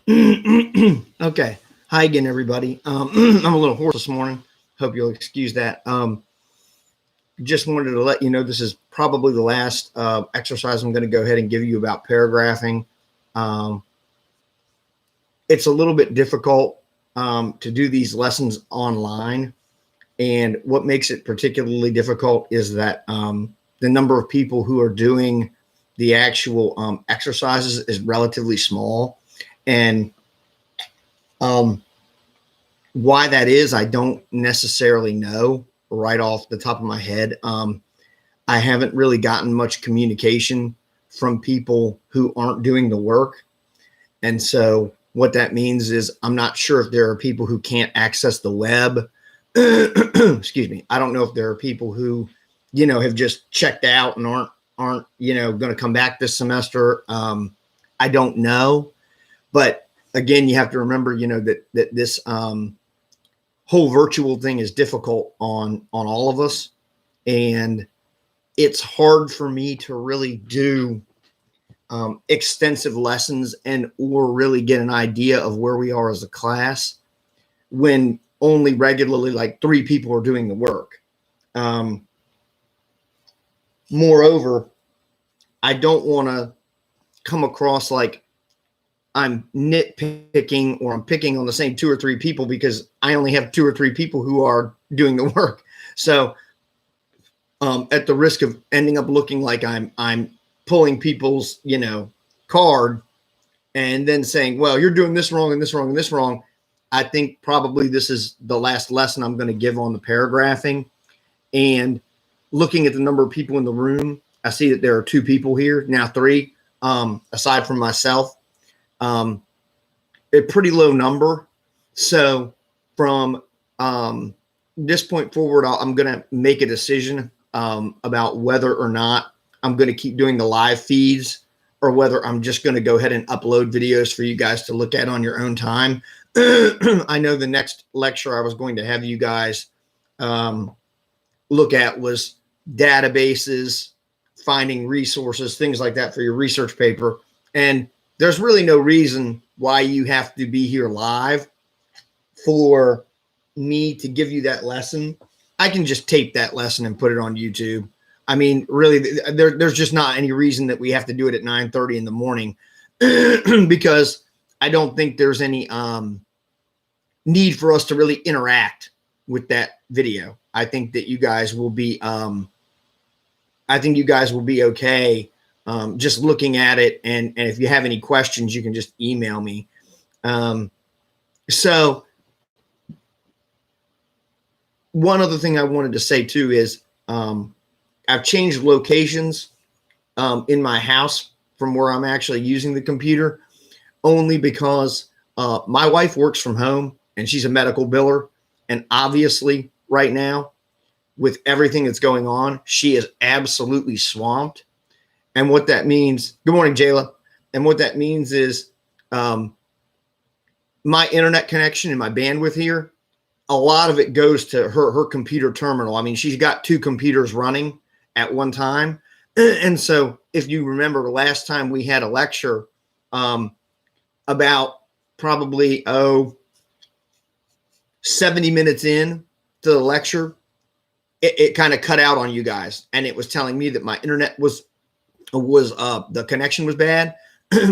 Okay. Hi again, everybody. I'm a little hoarse this morning. Hope you'll excuse that. Just wanted to let you know this is probably the last exercise I'm going to go ahead and give you about paragraphing. Um, it's a little bit difficult to do these lessons online. And what makes it particularly difficult is that the number of people who are doing the actual exercises is relatively small. And um, why that is, I don't necessarily know right off the top of my head. I haven't really gotten much communication from people who aren't doing the work. And so what that means is I'm not sure if there are people who can't access the web. Excuse me. I don't know if there are people who, have just checked out and aren't, going to come back this semester. I don't know. But again, you have to remember, that this whole virtual thing is difficult on all of us, and it's hard for me to really do extensive lessons and or really get an idea of where we are as a class when only regularly like 3 people are doing the work. Moreover, I don't want to come across like I'm nitpicking or I'm picking on the same 2 or 3 people because I only have 2 or 3 people who are doing the work. So at the risk of ending up looking like I'm pulling people's, card and then saying, well, you're doing this wrong and this wrong and this wrong. I think probably this is the last lesson I'm going to give on the paragraphing. And looking at the number of people in the room, I see that there are 2 people here, now 3, aside from myself. A pretty low number. So from this point forward, I'm going to make a decision about whether or not I'm going to keep doing the live feeds or whether I'm just going to go ahead and upload videos for you guys to look at on your own time. I know the next lecture I was going to have you guys look at was databases, finding resources, things like that for your research paper. And there's really no reason why you have to be here live for me to give you that lesson. I can just tape that lesson and put it on YouTube. I mean, really, there's just not any reason that we have to do it at 9:30 in the morning because I don't think there's any need for us to really interact with that video. I think that you guys will be, okay just looking at it. And if you have any questions, you can just email me. So one other thing I wanted to say too is I've changed locations in my house from where I'm actually using the computer, only because my wife works from home and she's a medical biller. And obviously right now with everything that's going on, she is absolutely swamped. And what that means, good morning, Jayla. And what that means is my internet connection and my bandwidth here, a lot of it goes to her computer terminal. I mean, she's got 2 computers running at one time. And so if you remember the last time we had a lecture about probably 70 minutes in to the lecture, it kind of cut out on you guys. And it was telling me that my internet was the connection was bad.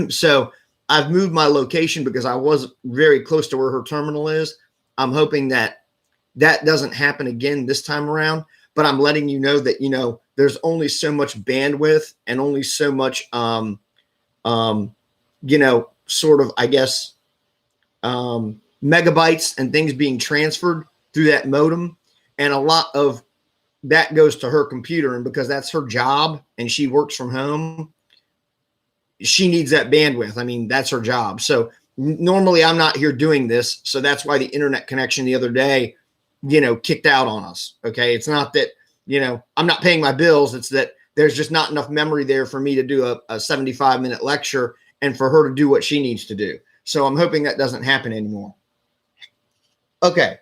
So I've moved my location because I was very close to where her terminal is. I'm hoping that doesn't happen again this time around, but I'm letting you know that, there's only so much bandwidth and only so much, sort of, I guess, megabytes and things being transferred through that modem. And a lot of that goes to her computer. And because that's her job and she works from home, she needs that bandwidth. I mean, that's her job. So normally I'm not here doing this. So that's why the internet connection the other day, kicked out on us. Okay. It's not that, I'm not paying my bills. It's that there's just not enough memory there for me to do a 75-minute lecture and for her to do what she needs to do. So I'm hoping that doesn't happen anymore. Okay.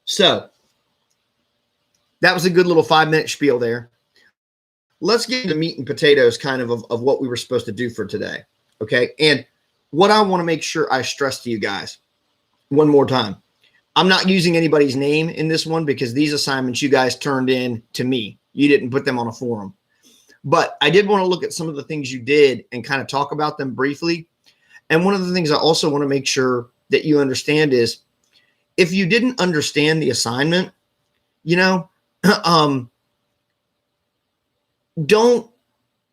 So that was a good little 5-minute spiel there. Let's get into meat and potatoes kind of what we were supposed to do for today. Okay. And what I want to make sure I stress to you guys one more time. I'm not using anybody's name in this one because these assignments you guys turned in to me. You didn't put them on a forum. But I did want to look at some of the things you did and kind of talk about them briefly. And one of the things I also want to make sure that you understand is if you didn't understand the assignment, you know, don't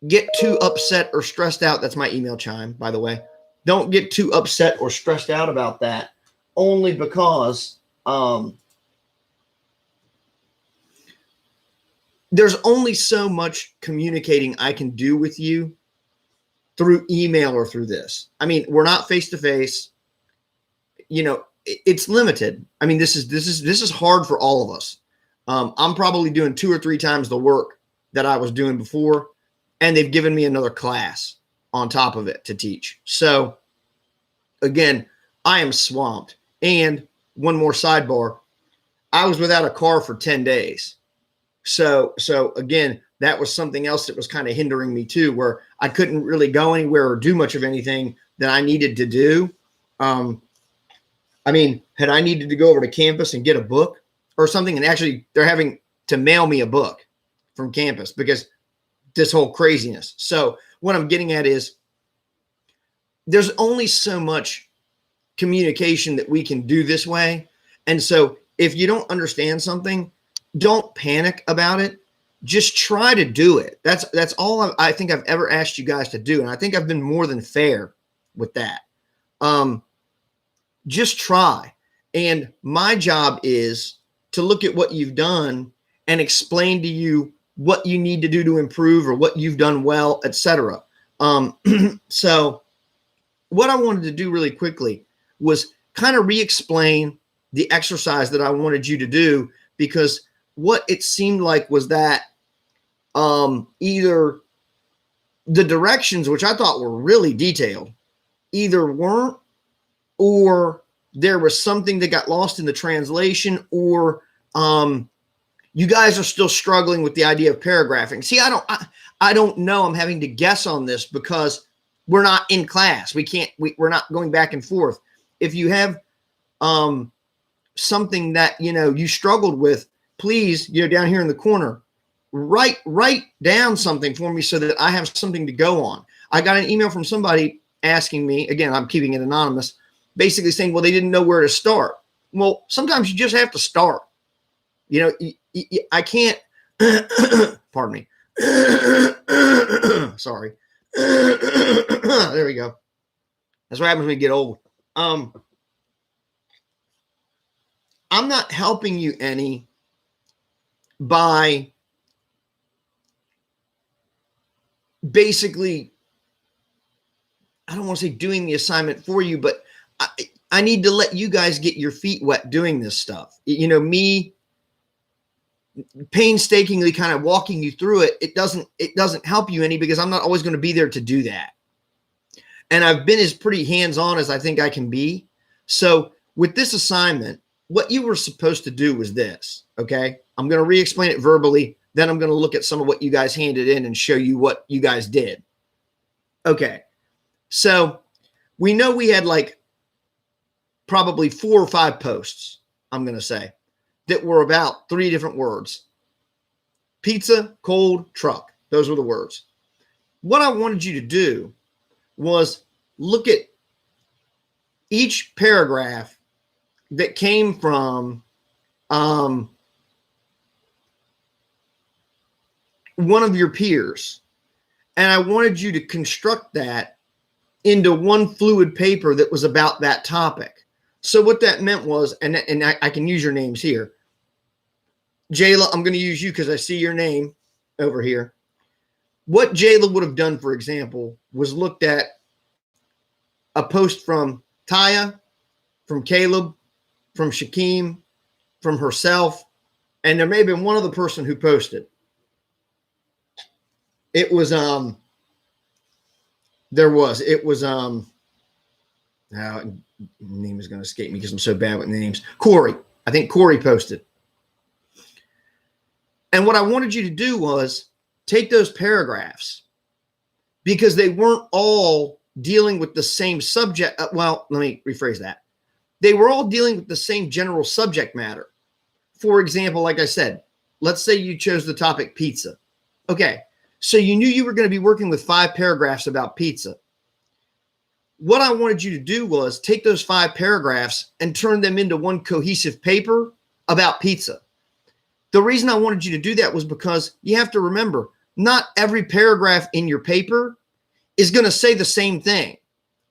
get too upset or stressed out. That's my email chime, by the way. Don't get too upset or stressed out about that only because there's only so much communicating I can do with you through email or through this. I mean, we're not face to face. You know, it's limited. I mean, this is hard for all of us. I'm probably doing 2 or 3 times the work that I was doing before, and they've given me another class on top of it to teach. So again, I am swamped. And one more sidebar, I was without a car for 10 days. So again, that was something else that was kind of hindering me too, where I couldn't really go anywhere or do much of anything that I needed to do. I mean, had I needed to go over to campus and get a book or something, and actually they're having to mail me a book from campus because this whole craziness. So what I'm getting at is there's only so much communication that we can do this way. And so if you don't understand something, don't panic about it. Just try to do it. That's all I think I've ever asked you guys to do. And I think I've been more than fair with that. Just try. And my job is to look at what you've done and explain to you what you need to do to improve or what you've done well, etc. So what I wanted to do really quickly was kind of re-explain the exercise that I wanted you to do, because what it seemed like was that either the directions, which I thought were really detailed, either weren't, or there was something that got lost in the translation, or you guys are still struggling with the idea of paragraphing. See, I don't know. I'm having to guess on this because we're not in class. We're not going back and forth. If you have something that, you know, you struggled with, please, you know, down here in the corner, write down something for me so that I have something to go on. I got an email from somebody asking me, again, I'm keeping it anonymous, basically saying, well, they didn't know where to start. Well, sometimes you just have to start. You know, I can't, pardon me. Sorry. There we go. That's what happens when you get old. I'm not helping you any by basically, I don't want to say doing the assignment for you, but I need to let you guys get your feet wet doing this stuff. You know, me painstakingly kind of walking you through it, it doesn't help you any, because I'm not always going to be there to do that. And I've been as pretty hands-on as I think I can be. So with this assignment, what you were supposed to do was this, okay? I'm going to re-explain it verbally. Then I'm going to look at some of what you guys handed in and show you what you guys did. Okay. So we know we had like probably 4 or 5 posts, I'm going to say, that were about 3 different words. Pizza, cold, truck. Those were the words. What I wanted you to do was look at each paragraph that came from one of your peers. And I wanted you to construct that into one fluid paper that was about that topic. So what that meant was, and I can use your names here. Jayla, I'm going to use you because I see your name over here. What Jayla would have done, for example, was looked at a post from Taya, from Caleb, from Shakeem, from herself, and there may have been one other person who posted. It was now, name is going to escape me because I'm so bad with names. Corey. I think Corey posted. And what I wanted you to do was take those paragraphs, because they weren't all dealing with the same subject. Well, let me rephrase that. They were all dealing with the same general subject matter. For example, like I said, let's say you chose the topic pizza. Okay, so you knew you were going to be working with 5 paragraphs about pizza. What I wanted you to do was take those 5 paragraphs and turn them into one cohesive paper about pizza. The reason I wanted you to do that was because you have to remember, not every paragraph in your paper is going to say the same thing.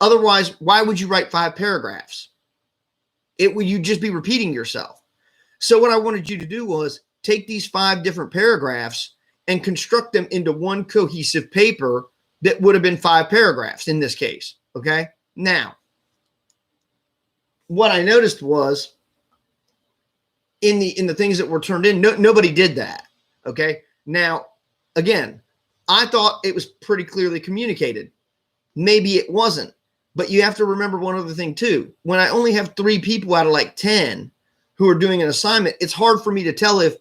Otherwise, why would you write 5 paragraphs? You'd just be repeating yourself. So what I wanted you to do was take these 5 different paragraphs and construct them into one cohesive paper that would have been 5 paragraphs in this case. Okay. Now, what I noticed was in the things that were turned in, nobody did that. Okay. Now, again, I thought it was pretty clearly communicated. Maybe it wasn't, but you have to remember one other thing too. When I only have 3 people out of like 10 who are doing an assignment, it's hard for me to tell if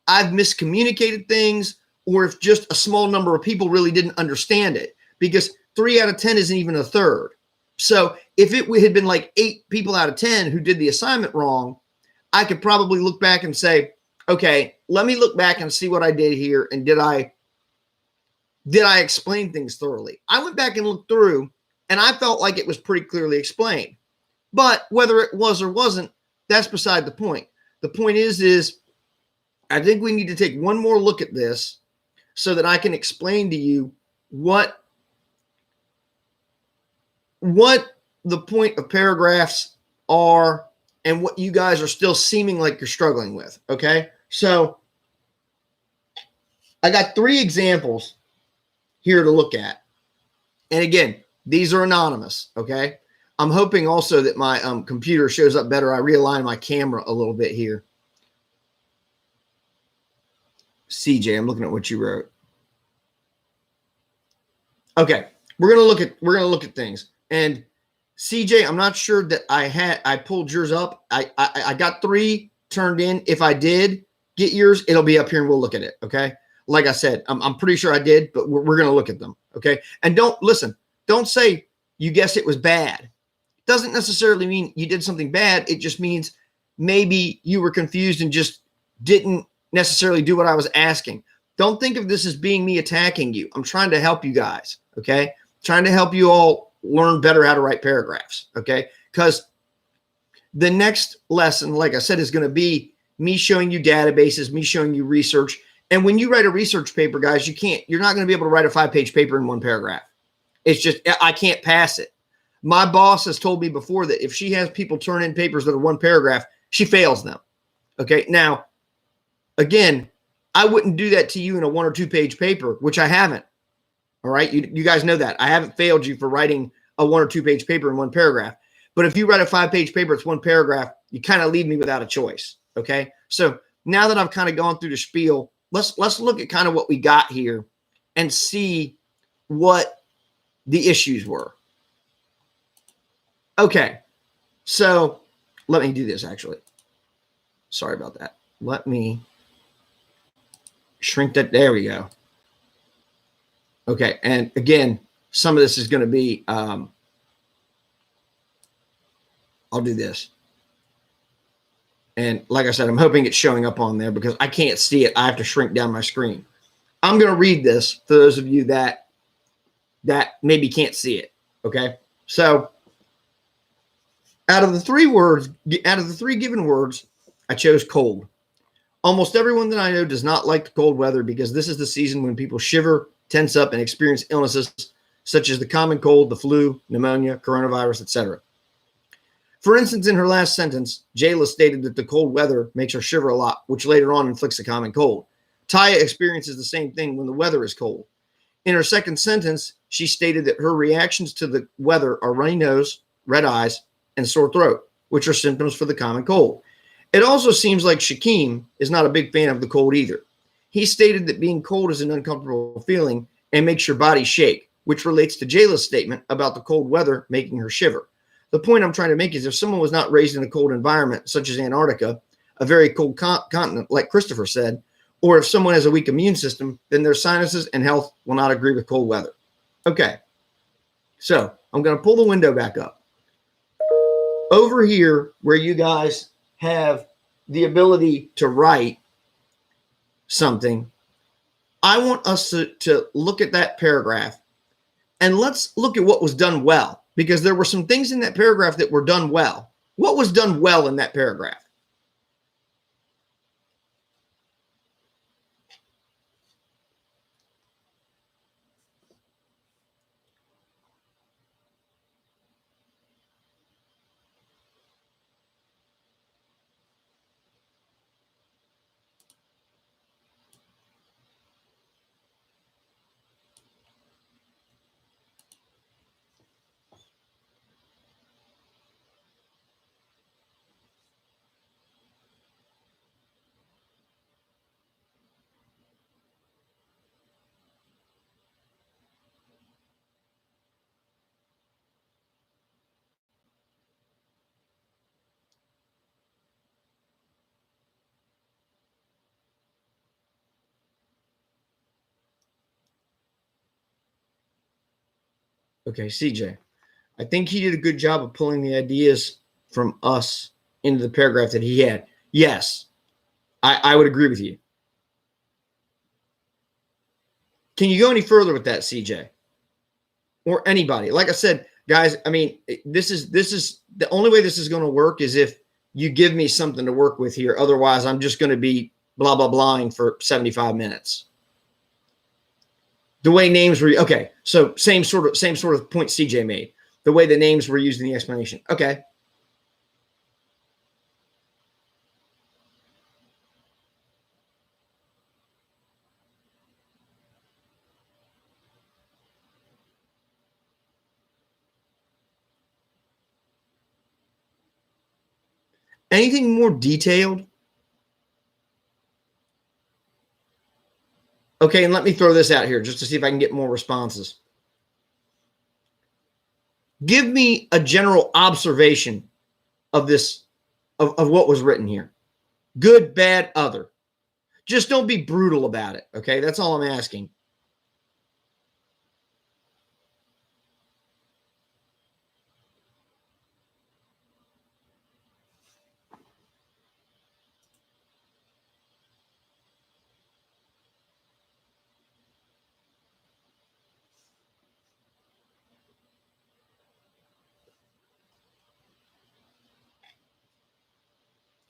I've miscommunicated things or if just a small number of people really didn't understand it, because 3 out of 10 isn't even a third. So if it had been like 8 people out of 10 who did the assignment wrong, I could probably look back and say, okay, let me look back and see what I did here. And did I explain things thoroughly? I went back and looked through and I felt like it was pretty clearly explained, but whether it was or wasn't, that's beside the point. The point is I think we need to take one more look at this so that I can explain to you what the point of paragraphs are and what you guys are still seeming like you're struggling with. Okay. So I got 3 examples here to look at. And again, these are anonymous. Okay. I'm hoping also that my computer shows up better. I realign my camera a little bit here. CJ, I'm looking at what you wrote. Okay. We're going to look at things. And CJ, I'm not sure that I pulled yours up. I got 3 turned in. If I did get yours, it'll be up here and we'll look at it. Okay. Like I said, I'm pretty sure I did, but we're going to look at them. Okay. And don't say you guess it was bad. It doesn't necessarily mean you did something bad. It just means maybe you were confused and just didn't necessarily do what I was asking. Don't think of this as being me attacking you. I'm trying to help you guys. Okay. Trying to help you all learn better how to write paragraphs. Okay. Because the next lesson, like I said, is going to be me showing you databases, me showing you research. And when you write a research paper, guys, you're not going to be able to write a 5-page paper in 1 paragraph. It's just, I can't pass it. My boss has told me before that if she has people turn in papers that are 1 paragraph, she fails them. Okay. Now, again, I wouldn't do that to you in a 1 or 2 page paper, which I haven't. All right. You guys know that. I haven't failed you for writing a 1 or 2 page paper in 1 paragraph. But if you write a 5-page paper, it's 1 paragraph, you kind of leave me without a choice. Okay. So now that I've kind of gone through the spiel, let's look at kind of what we got here and see what the issues were. Okay. So let me do this actually. Sorry about that. Let me shrink that. There we go. Okay. And again, some of this is going to be, I'll do this. And like I said, I'm hoping it's showing up on there because I can't see it. I have to shrink down my screen. I'm going to read this for those of you that maybe can't see it. Okay. So out of the 3 given words, I chose cold. Almost everyone that I know does not like the cold weather because this is the season when people shiver, tense up, and experience illnesses such as the common cold, the flu, pneumonia, coronavirus, etc. For instance, in her last sentence, Jayla stated that the cold weather makes her shiver a lot, which later on inflicts a common cold. Taya experiences the same thing when the weather is cold. In her second sentence, she stated that her reactions to the weather are runny nose, red eyes, and sore throat, which are symptoms for the common cold. It also seems like Shaquem is not a big fan of the cold either. He stated that being cold is an uncomfortable feeling and makes your body shake, which relates to Jayla's statement about the cold weather making her shiver. The point I'm trying to make is if someone was not raised in a cold environment, such as Antarctica, a very cold continent, like Christopher said, or if someone has a weak immune system, then their sinuses and health will not agree with cold weather. Okay. So I'm going to pull the window back up. Over here, where you guys have the ability to write something, I want us to look at that paragraph and let's look at what was done well, because there were some things in that paragraph that were done well. What was done well in that paragraph? Okay, CJ, I think he did a good job of pulling the ideas from us into the paragraph that he had. Yes, I would agree with you. Can you go any further with that, CJ? Or anybody? Like I said, guys, I mean, this is the only way this is going to work is if you give me something to work with here. Otherwise, I'm just going to be blah, blah, blahing for 75 minutes. The way names were, okay, so same sort of point CJ made. The way the names were used in the explanation. Okay. Anything more detailed? Okay, and let me throw this out here just to see if I can get more responses. Give me a general observation of this, of what was written here. Good, bad, other. Just don't be brutal about it, okay? That's all I'm asking.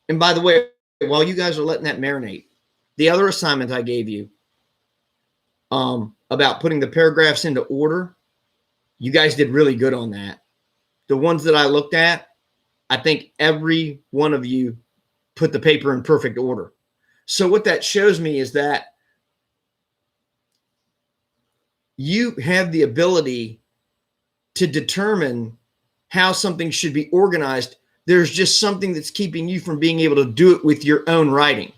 And by the way, while you guys are letting that marinate, the other assignment I gave you about putting the paragraphs into order, you guys did really good on that. The ones that I looked at, I think every one of you put the paper in perfect order. So what that shows me is that you have the ability to determine how something should be organized. There's just something that's keeping you from being able to do it with your own writing.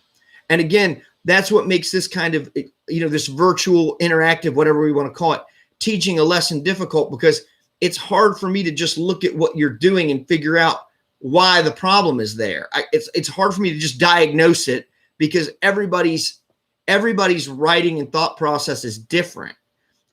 And again, that's what makes this kind of, this virtual, interactive, whatever we want to call it, teaching a lesson difficult, because it's hard for me to just look at what you're doing and figure out why the problem is there. It's hard for me to just diagnose it, because everybody's writing and thought process is different.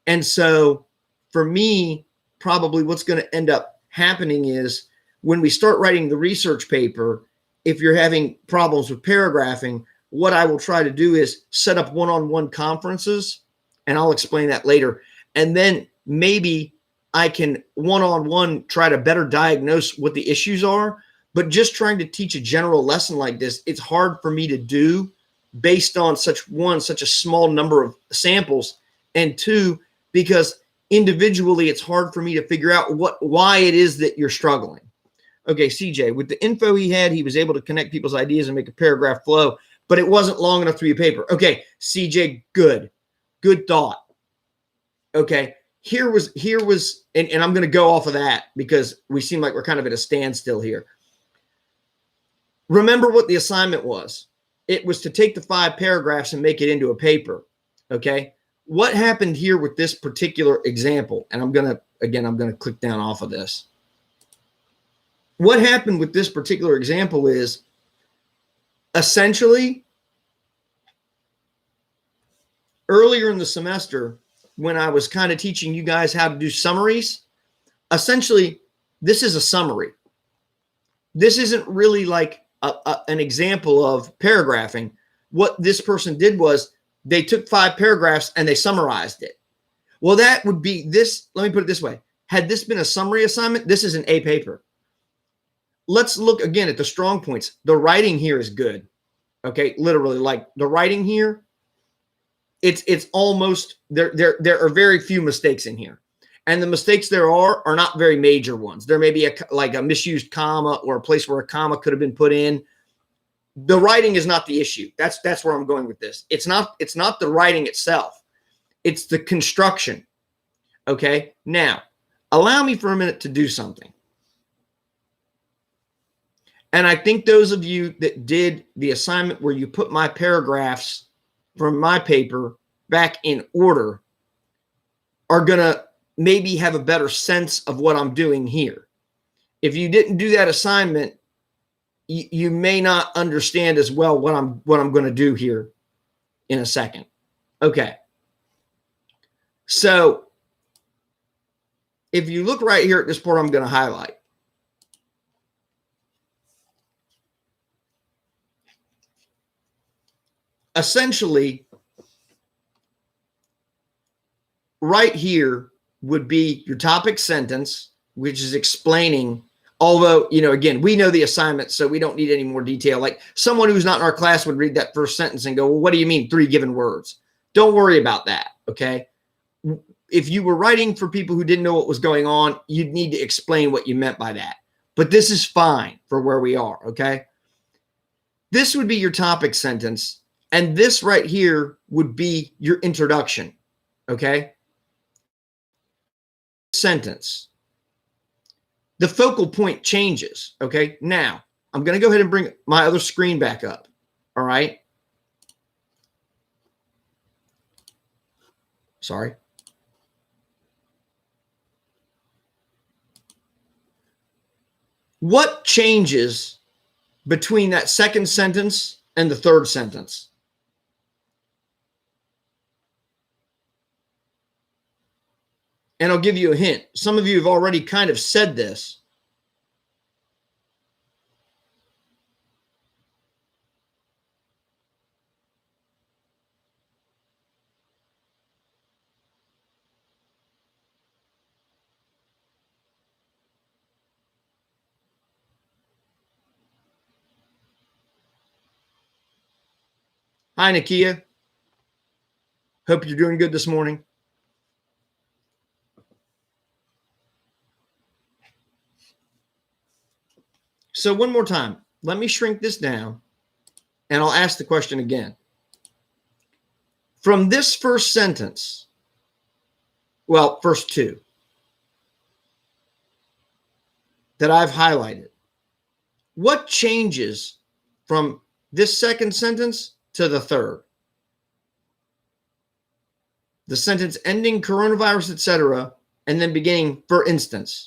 And so for me, probably what's going to end up happening is when we start writing the research paper, if you're having problems with paragraphing, what I will try to do is set up one-on-one conferences, and I'll explain that later. And then maybe I can one-on-one try to better diagnose what the issues are. But just trying to teach a general lesson like this, it's hard for me to do based on such a small number of samples, and two, because individually it's hard for me to figure out why it is that you're struggling. Okay, CJ, with the info he had, he was able to connect people's ideas and make a paragraph flow, but it wasn't long enough to be a paper. Okay, CJ, good thought. Okay, here was, and I'm going to go off of that because we seem like we're kind of at a standstill here. Remember what the assignment was. It was to take the 5 paragraphs and make it into a paper. Okay, what happened here with this particular example? And I'm going to click down off of this. What happened with this particular example is essentially earlier in the semester, when I was kind of teaching you guys how to do summaries, essentially, this is a summary. This isn't really like an example of paragraphing. What this person did was they took 5 paragraphs and they summarized it. Well, that would be this. Let me put it this way. Had this been a summary assignment, this is an A paper. Let's look again at the strong points. The writing here is good. Okay, literally, like the writing here, it's almost there are very few mistakes in here. And the mistakes there are not very major ones. There may be like a misused comma or a place where a comma could have been put in. The writing is not the issue. That's where I'm going with this. It's not the writing itself. It's the construction. Okay? Now, allow me for a minute to do something. And I think those of you that did the assignment where you put my paragraphs from my paper back in order are going to maybe have a better sense of what I'm doing here. If you didn't do that assignment, you may not understand as well what I'm going to do here in a second. Okay. So if you look right here at this part, I'm going to highlight. Essentially, right here would be your topic sentence, which is explaining, although, again, we know the assignment, so we don't need any more detail. Like someone who's not in our class would read that first sentence and go, well, what do you mean 3 given words? Don't worry about that, okay? If you were writing for people who didn't know what was going on, you'd need to explain what you meant by that. But this is fine for where we are, okay? This would be your topic sentence, and this right here would be your introduction, okay? Sentence. The focal point changes, okay? Now, I'm going to go ahead and bring my other screen back up, all right? Sorry. What changes between that second sentence and the third sentence? And I'll give you a hint. Some of you have already kind of said this. Hi, Nakia. Hope you're doing good this morning. So one more time, let me shrink this down and I'll ask the question again. From this first sentence, well, first 2 that I've highlighted, what changes from this second sentence to the third? The sentence ending coronavirus, etc., and then beginning, for instance.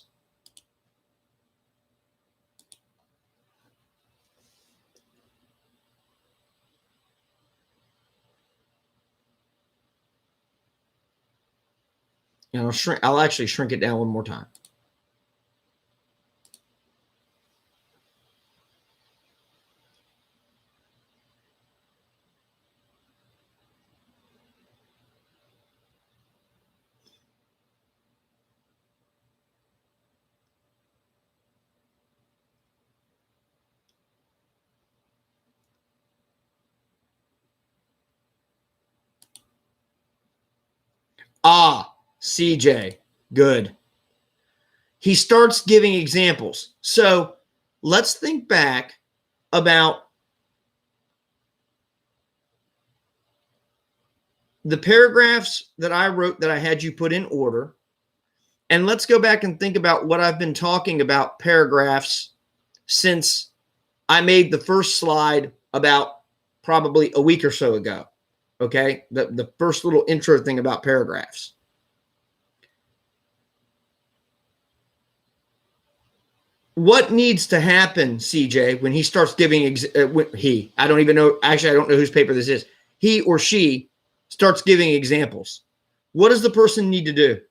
And I'll actually shrink it down one more time. Ah, CJ, good. He starts giving examples. So let's think back about the paragraphs that I wrote that I had you put in order. And let's go back and think about what I've been talking about paragraphs since I made the first slide about probably a week or so ago. Okay, the first little intro thing about paragraphs. What needs to happen, CJ, when he starts giving I don't even know, actually, I don't know whose paper this is. He or she starts giving examples. What does the person need to do?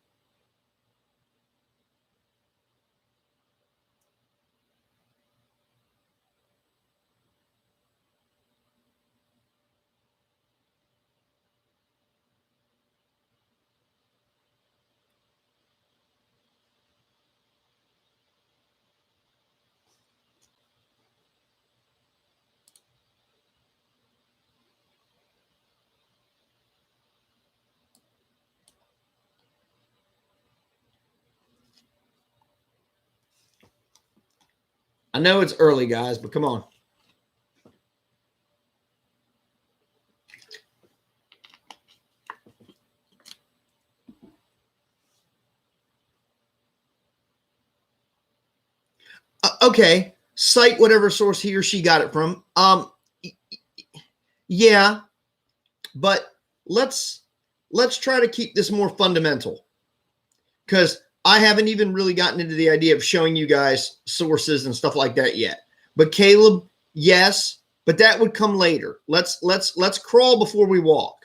I know it's early, guys, but come on. Okay, cite whatever source he or she got it from. Yeah, but let's try to keep this more fundamental, because I haven't even really gotten into the idea of showing you guys sources and stuff like that yet. But Caleb, yes, but that would come later. Let's crawl before we walk.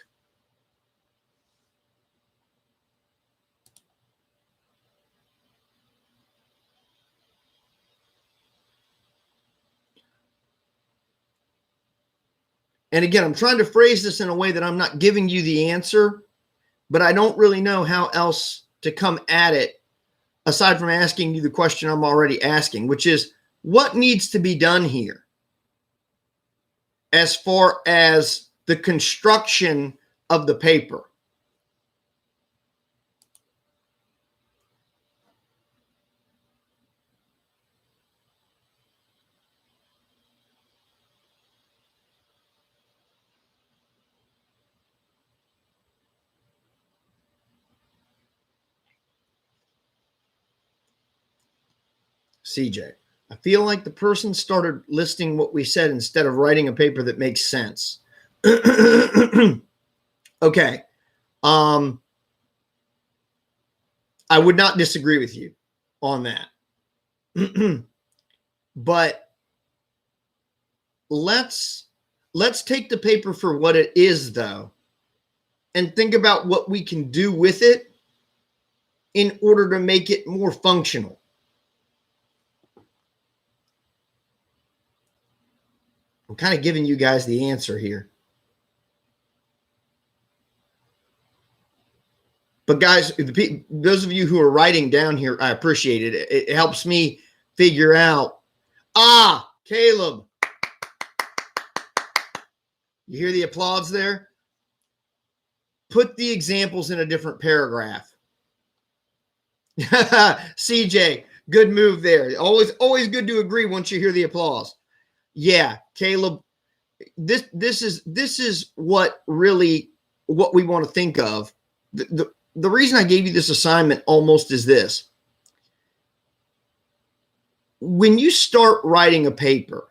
And again, I'm trying to phrase this in a way that I'm not giving you the answer, but I don't really know how else to come at it aside from asking you the question I'm already asking, which is, what needs to be done here as far as the construction of the paper? CJ, I feel like the person started listing what we said instead of writing a paper that makes sense. Okay. I would not disagree with you on that. But let's take the paper for what it is, though, and think about what we can do with it in order to make it more functional. I'm kind of giving you guys the answer here. But guys, those of you who are writing down here, I appreciate it. It helps me figure out. Caleb. You hear the applause there? Put the examples in a different paragraph. CJ, good move there. Always good to agree once you hear the applause. Yeah, Caleb, this is what we want to think of. The reason I gave you this assignment almost is this. When you start writing a paper,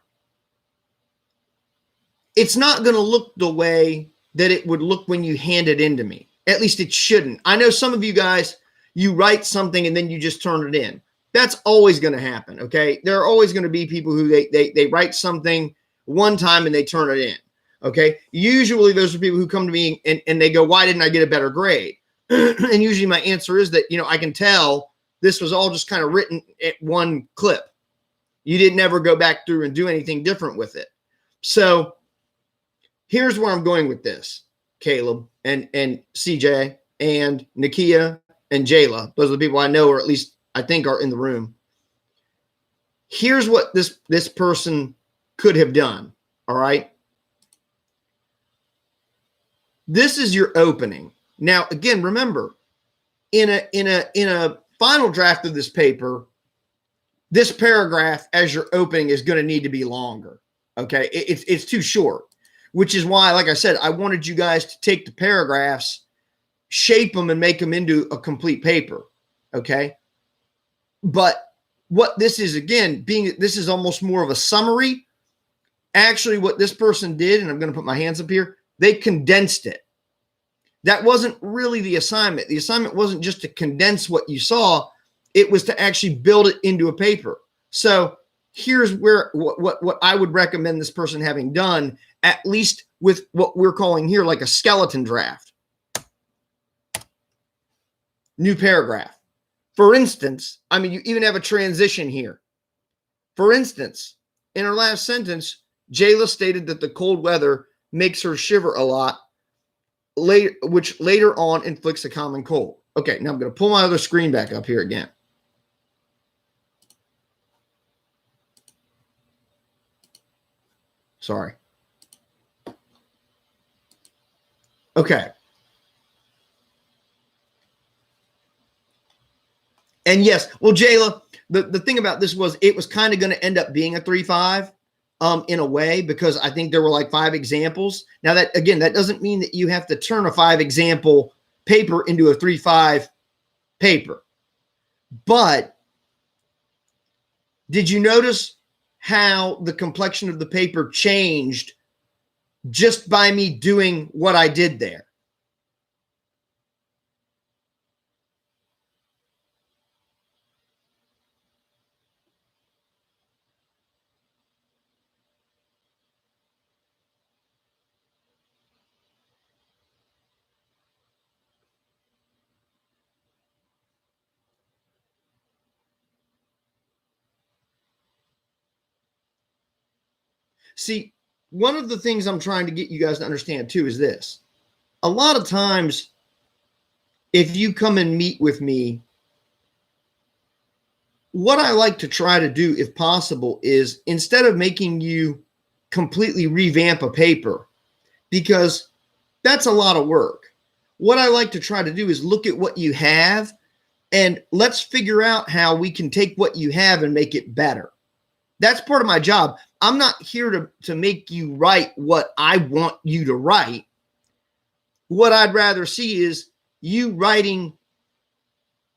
it's not going to look the way that it would look when you hand it in to me. At least it shouldn't. I know some of you guys, you write something and then you just turn it in. That's always going to happen, okay? There are always going to be people who they write something one time and they turn it in, okay? Usually those are people who come to me and they go, why didn't I get a better grade? And usually my answer is that, I can tell this was all just kind of written at one clip. You didn't ever go back through and do anything different with it. So here's where I'm going with this, Caleb and CJ and Nakia and Jayla. Those are the people I know, or at least I think are in the room. Here's what this person could have done. All right. This is your opening. Now, again, remember, in a final draft of this paper, this paragraph as your opening is going to need to be longer. Okay, it's too short, which is why, like I said, I wanted you guys to take the paragraphs, shape them, and make them into a complete paper. Okay, but what this is, again, this is almost more of a summary. Actually, what this person did, and I'm going to put my hands up here, they condensed it. That wasn't really the assignment. The assignment wasn't just to condense what you saw. It was to actually build it into a paper. So here's where what I would recommend this person having done, at least with what we're calling here like a skeleton draft. New paragraph. For instance, I mean, you even have a transition here. For instance, in her last sentence, Jayla stated that the cold weather makes her shiver a lot, which later on inflicts a common cold. Okay, now I'm going to pull my other screen back up here again. Sorry. Okay. And yes, well, Jayla, the thing about this was it was kind of going to end up being a 3-5 in a way, because I think there were like 5 examples. Now that, again, that doesn't mean that you have to turn a 5 example paper into a 3-5 paper. But did you notice how the complexion of the paper changed just by me doing what I did there? See, one of the things I'm trying to get you guys to understand too is this. A lot of times, if you come and meet with me, what I like to try to do, if possible, is instead of making you completely revamp a paper, because that's a lot of work, what I like to try to do is look at what you have and let's figure out how we can take what you have and make it better. That's part of my job. I'm not here to make you write what I want you to write. What I'd rather see is you writing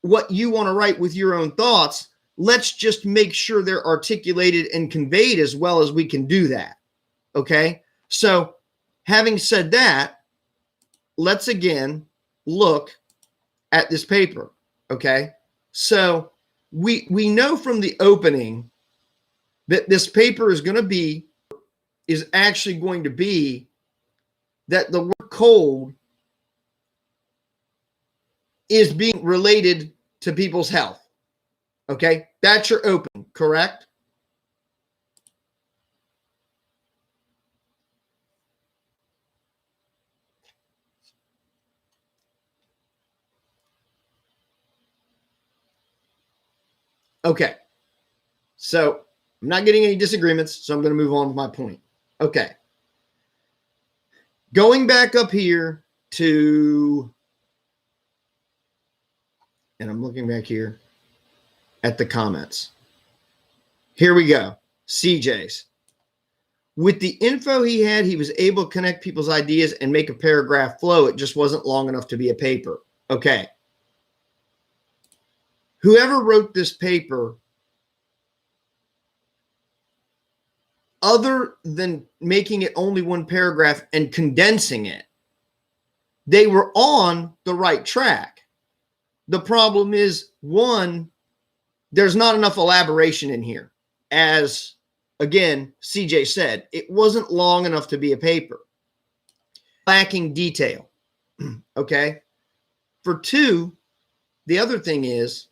what you want to write with your own thoughts. Let's just make sure they're articulated and conveyed as well as we can do that. Okay? So, having said that, let's again look at this paper. Okay? So, we know from the opening that this paper is actually going to be that the word cold is being related to people's health. Okay, that's your opening, correct? Okay, so I'm not getting any disagreements, so I'm going to move on with my point. Okay, going back up here to, and I'm looking back here at the comments. Here we go. CJ's. With the info he had, he was able to connect people's ideas and make a paragraph flow. It just wasn't long enough to be a paper. Okay. Whoever wrote this paper, other than making it only one paragraph and condensing it, they were on the right track. The problem is, one, there's not enough elaboration in here. As, again, CJ said, it wasn't long enough to be a paper. Lacking detail. Okay? For 2, the other thing is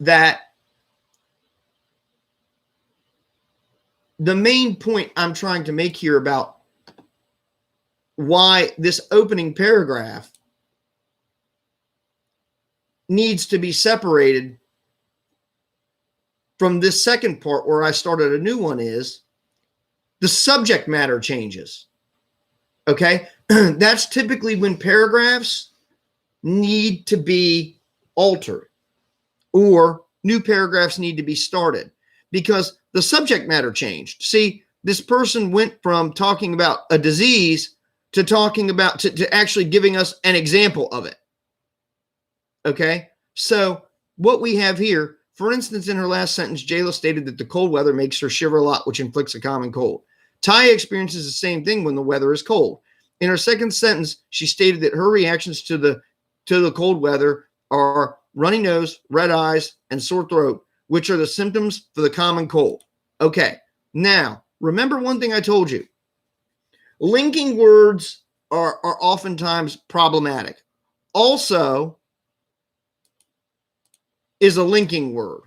that the main point I'm trying to make here about why this opening paragraph needs to be separated from this second part where I started a new one is the subject matter changes. Okay? That's typically when paragraphs need to be altered or new paragraphs need to be started because the subject matter changed. See, this person went from talking about a disease to talking about, to actually giving us an example of it. Okay? So what we have here, for instance, in her last sentence, Jayla stated that the cold weather makes her shiver a lot, which inflicts a common cold. Taya experiences the same thing when the weather is cold. In her second sentence, she stated that her reactions to the cold weather are runny nose, red eyes, and sore throat, which are the symptoms for the common cold. Okay, now, remember one thing I told you. Linking words are oftentimes problematic. Also is a linking word.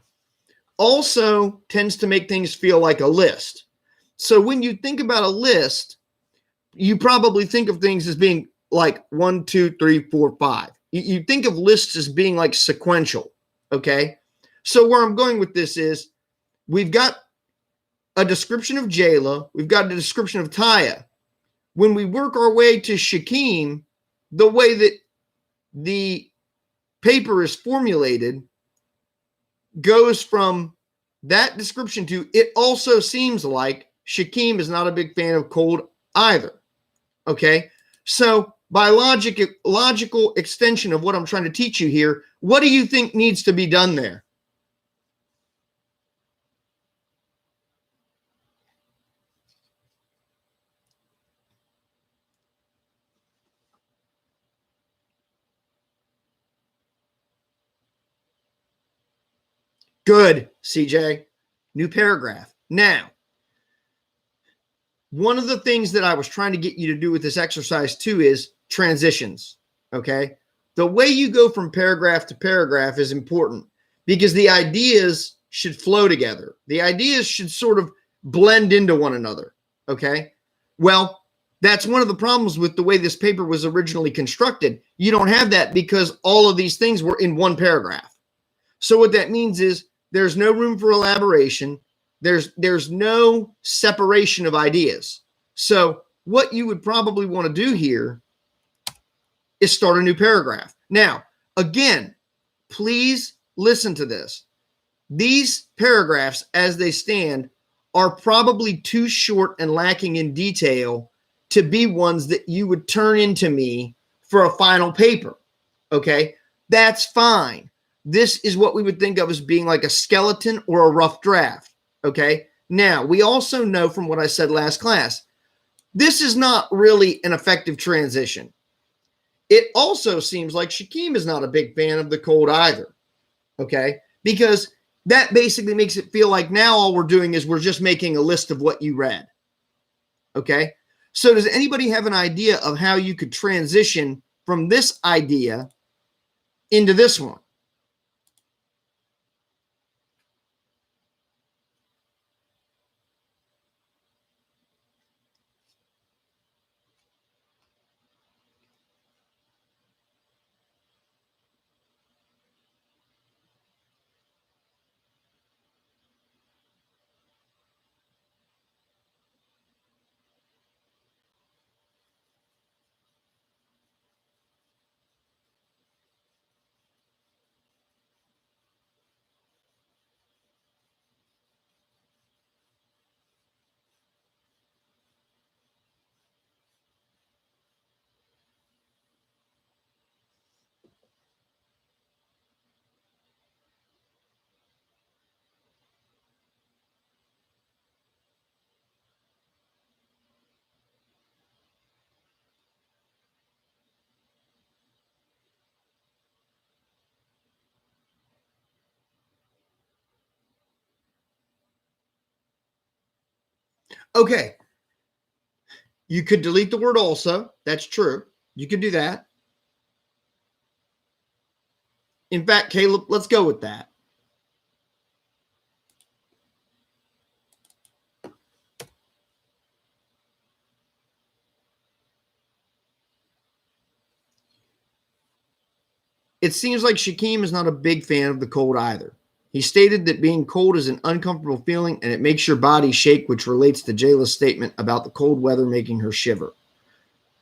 Also tends to make things feel like a list. So when you think about a list, you probably think of things as being like 1, 2, 3, 4, 5. You think of lists as being like sequential, okay? So where I'm going with this is we've got a description of Jayla. We've got a description of Taya. When we work our way to Shaquem, the way that the paper is formulated, goes from that description to, it also seems like Shaquem is not a big fan of cold either. Okay. So by logical extension of what I'm trying to teach you here, what do you think needs to be done there? Good, CJ. New paragraph. Now, one of the things that I was trying to get you to do with this exercise too is transitions. Okay. The way you go from paragraph to paragraph is important because the ideas should flow together. The ideas should sort of blend into one another. Okay. Well, that's one of the problems with the way this paper was originally constructed. You don't have that because all of these things were in one paragraph. So what that means is there's no room for elaboration. There's no separation of ideas. So what you would probably want to do here is start a new paragraph. Now, again, please listen to this. These paragraphs, as they stand, are probably too short and lacking in detail to be ones that you would turn into me for a final paper. Okay, that's fine. This is what we would think of as being like a skeleton or a rough draft. Okay, now we also know from what I said last class, this is not really an effective transition. It also seems like Shaquem is not a big fan of the cold either. Okay, because that basically makes it feel like now all we're doing is we're just making a list of what you read. Okay, so does anybody have an idea of how you could transition from this idea into this one? Okay, you could delete the word also. That's true. You could do that. In fact, Caleb, let's go with that. It seems like Shaquem is not a big fan of the cold either. He stated that being cold is an uncomfortable feeling and it makes your body shake, which relates to Jayla's statement about the cold weather making her shiver.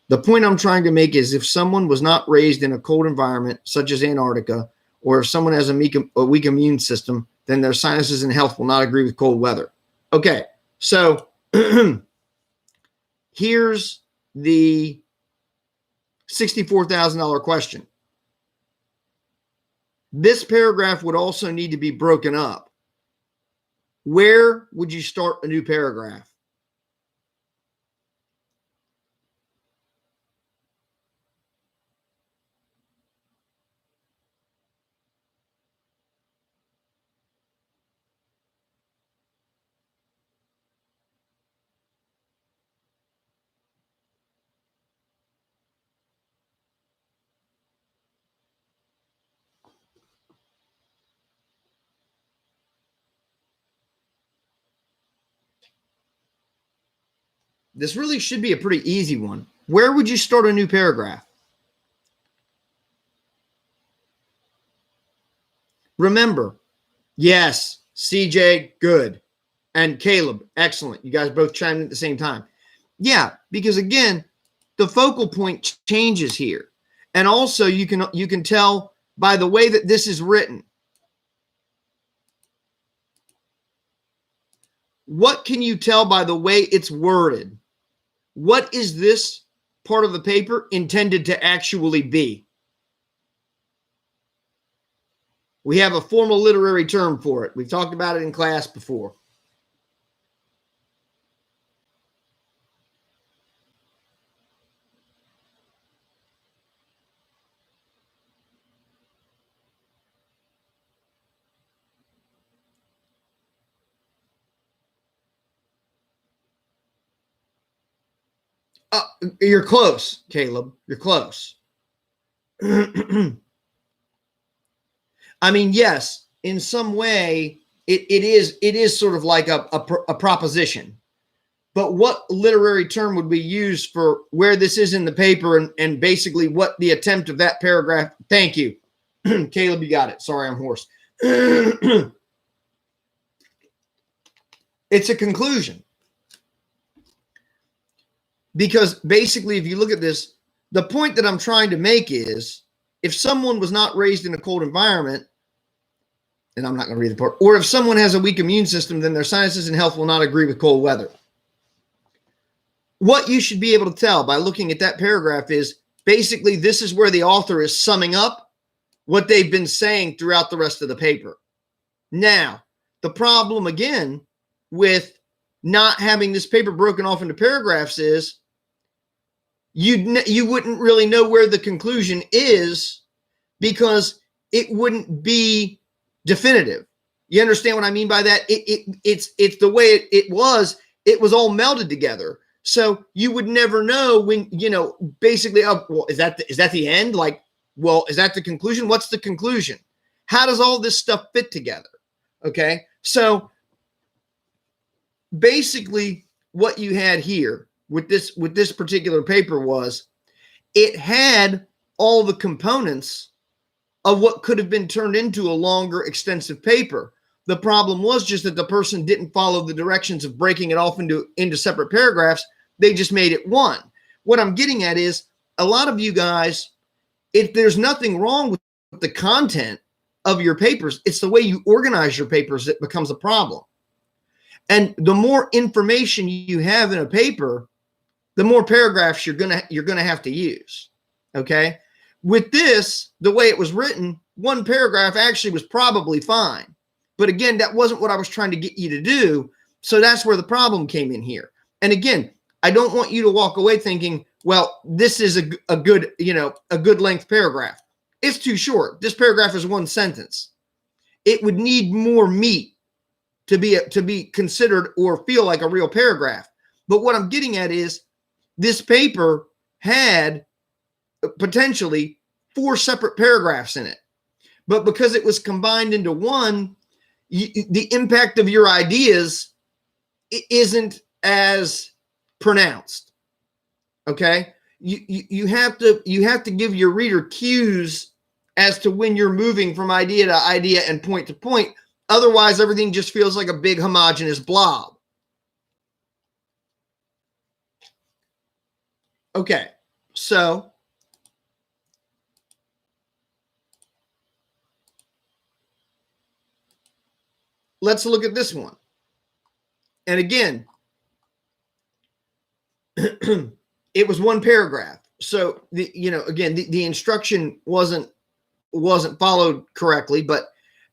The point I'm trying to make is if someone was not raised in a cold environment, such as Antarctica, or if someone has a weak immune system, then their sinuses and health will not agree with cold weather. Okay, so here's the $64,000 question. This paragraph would also need to be broken up. Where would you start a new paragraph? This really should be a pretty easy one. Where would you start a new paragraph? Remember, yes, CJ, good. And Caleb, excellent. You guys both chimed in at the same time. Yeah, because again, the focal point changes here. And also you can tell by the way that this is written. What can you tell by the way it's worded? What is this part of the paper intended to actually be? We have a formal literary term for it. We've talked about it in class before. You're close, Caleb. You're close. I mean, yes, in some way, it is sort of like a proposition. But what literary term would we use for where this is in the paper and basically what the attempt of that paragraph? Thank you, Caleb. You got it. Sorry, I'm hoarse. It's a conclusion. Because basically, if you look at this, the point that I'm trying to make is if someone was not raised in a cold environment, and I'm not going to read the part, or if someone has a weak immune system, then their sciences and health will not agree with cold weather. What you should be able to tell by looking at that paragraph is basically this is where the author is summing up what they've been saying throughout the rest of the paper. Now, the problem again with not having this paper broken off into paragraphs is you wouldn't really know where the conclusion is because it wouldn't be definitive. You understand what I mean by that? It's the way it was all melded together. So you would never know when, basically, well, is that the end? Like, well, is that the conclusion? What's the conclusion? How does all this stuff fit together? Okay. So basically what you had here with this particular paper was it had all the components of what could have been turned into a longer, extensive paper. The problem was just that the person didn't follow the directions of breaking it off into separate paragraphs. They just made it one. What I'm getting at is a lot of you guys, if there's nothing wrong with the content of your papers, it's the way you organize your papers that becomes a problem. And the more information you have in a paper, the more paragraphs you're gonna have to use. Okay. With this, the way it was written, one paragraph actually was probably fine. But again, that wasn't what I was trying to get you to do. So that's where the problem came in here. And again, I don't want you to walk away thinking, well, this is a good length paragraph. It's too short. This paragraph is one sentence. It would need more meat to be considered or feel like a real paragraph. But what I'm getting at is this paper had potentially 4 separate paragraphs in it. But because it was combined into one, the impact of your ideas isn't as pronounced. Okay? You have to give your reader cues as to when you're moving from idea to idea and point to point. Otherwise, everything just feels like a big homogeneous blob. Okay, so let's look at this one. And again, it was one paragraph. So the instruction wasn't followed correctly, but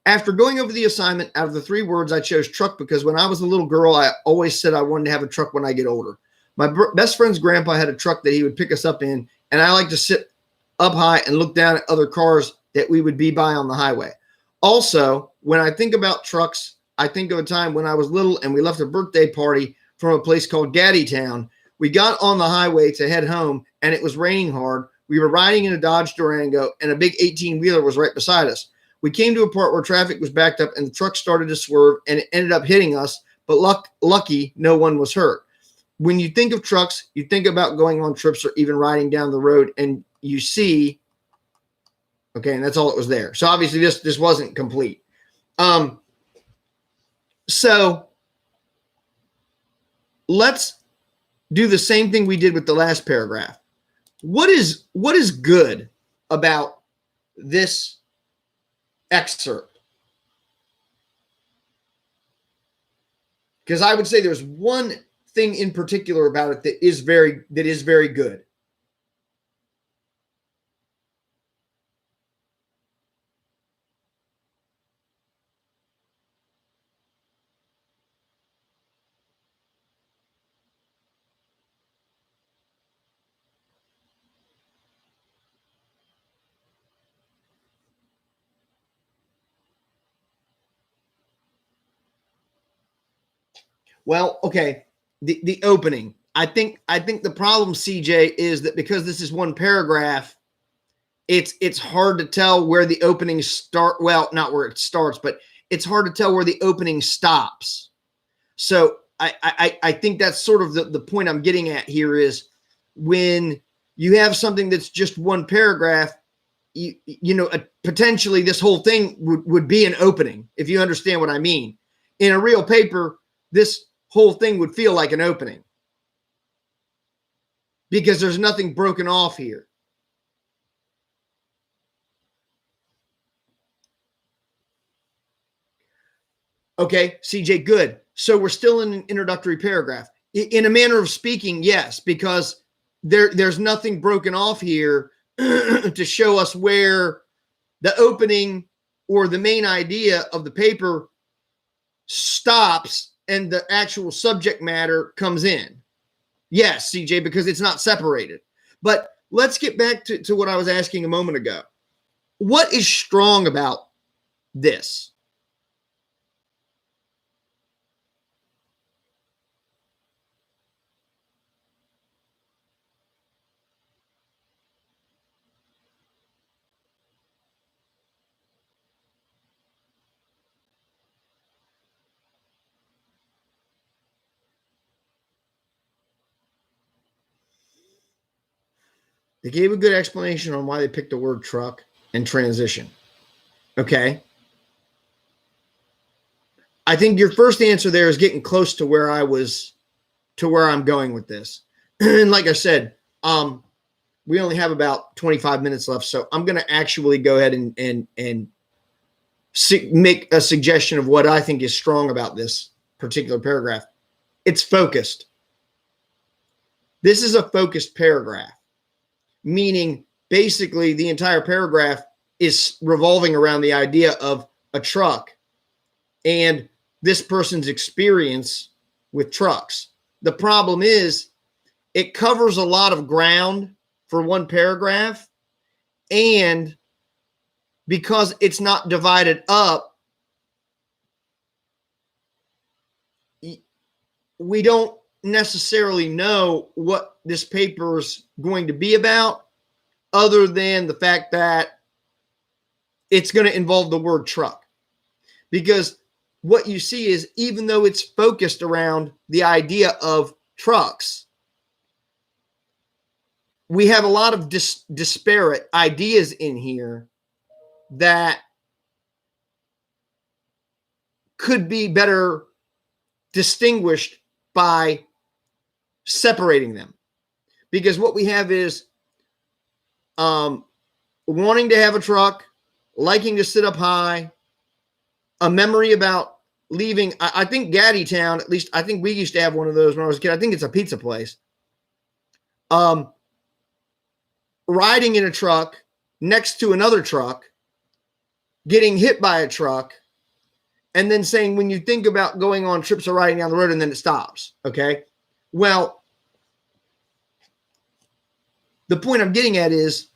after going over the assignment, out of the 3 words, I chose truck because when I was a little girl, I always said I wanted to have a truck when I get older. My best friend's grandpa had a truck that he would pick us up in, and I like to sit up high and look down at other cars that we would be by on the highway. Also, when I think about trucks, I think of a time when I was little and we left a birthday party from a place called Gaddytown. We got on the highway to head home, and it was raining hard. We were riding in a Dodge Durango, and a big 18-wheeler was right beside us. We came to a part where traffic was backed up, and the truck started to swerve, and it ended up hitting us, but lucky no one was hurt. When you think of trucks, you think about going on trips or even riding down the road, and you see, okay, and that's all it was there. So obviously this wasn't complete. So let's do the same thing we did with the last paragraph. What is good about this excerpt? because I would say there's one thing in particular about it that is very good. Well, okay, the opening. I think the problem, CJ, is that because this is one paragraph, it's hard to tell where the opening start. Well, not where it starts, but it's hard to tell where the opening stops. So I think that's sort of the point I'm getting at here is when you have something that's just one paragraph, potentially this whole thing would be an opening, if you understand what I mean. In a real paper, this whole thing would feel like an opening because there's nothing broken off here. Okay, CJ, good. So we're still in an introductory paragraph. In a manner of speaking, yes, because there's nothing broken off here to show us where the opening or the main idea of the paper stops and the actual subject matter comes in. Yes, CJ, because it's not separated. But let's get back to what I was asking a moment ago. What is strong about this? They gave a good explanation on why they picked the word truck and transition. Okay. I think your first answer there is getting close to where I'm going with this. And like I said, we only have about 25 minutes left. So I'm going to actually go ahead and make a suggestion of what I think is strong about this particular paragraph. It's focused. This is a focused paragraph, meaning basically the entire paragraph is revolving around the idea of a truck and this person's experience with trucks. The problem is it covers a lot of ground for one paragraph, and because it's not divided up, we don't necessarily know what this paper is going to be about, other than the fact that it's going to involve the word truck. Because what you see is, even though it's focused around the idea of trucks, we have a lot of disparate ideas in here that could be better distinguished by separating them. Because what we have is wanting to have a truck, liking to sit up high, a memory about leaving. I think Gaddy Town, at least I think we used to have one of those when I was a kid. I think it's a pizza place. Riding in a truck next to another truck, getting hit by a truck, and then saying, when you think about going on trips or riding down the road, and then it stops. Okay. Well, the point I'm getting at is,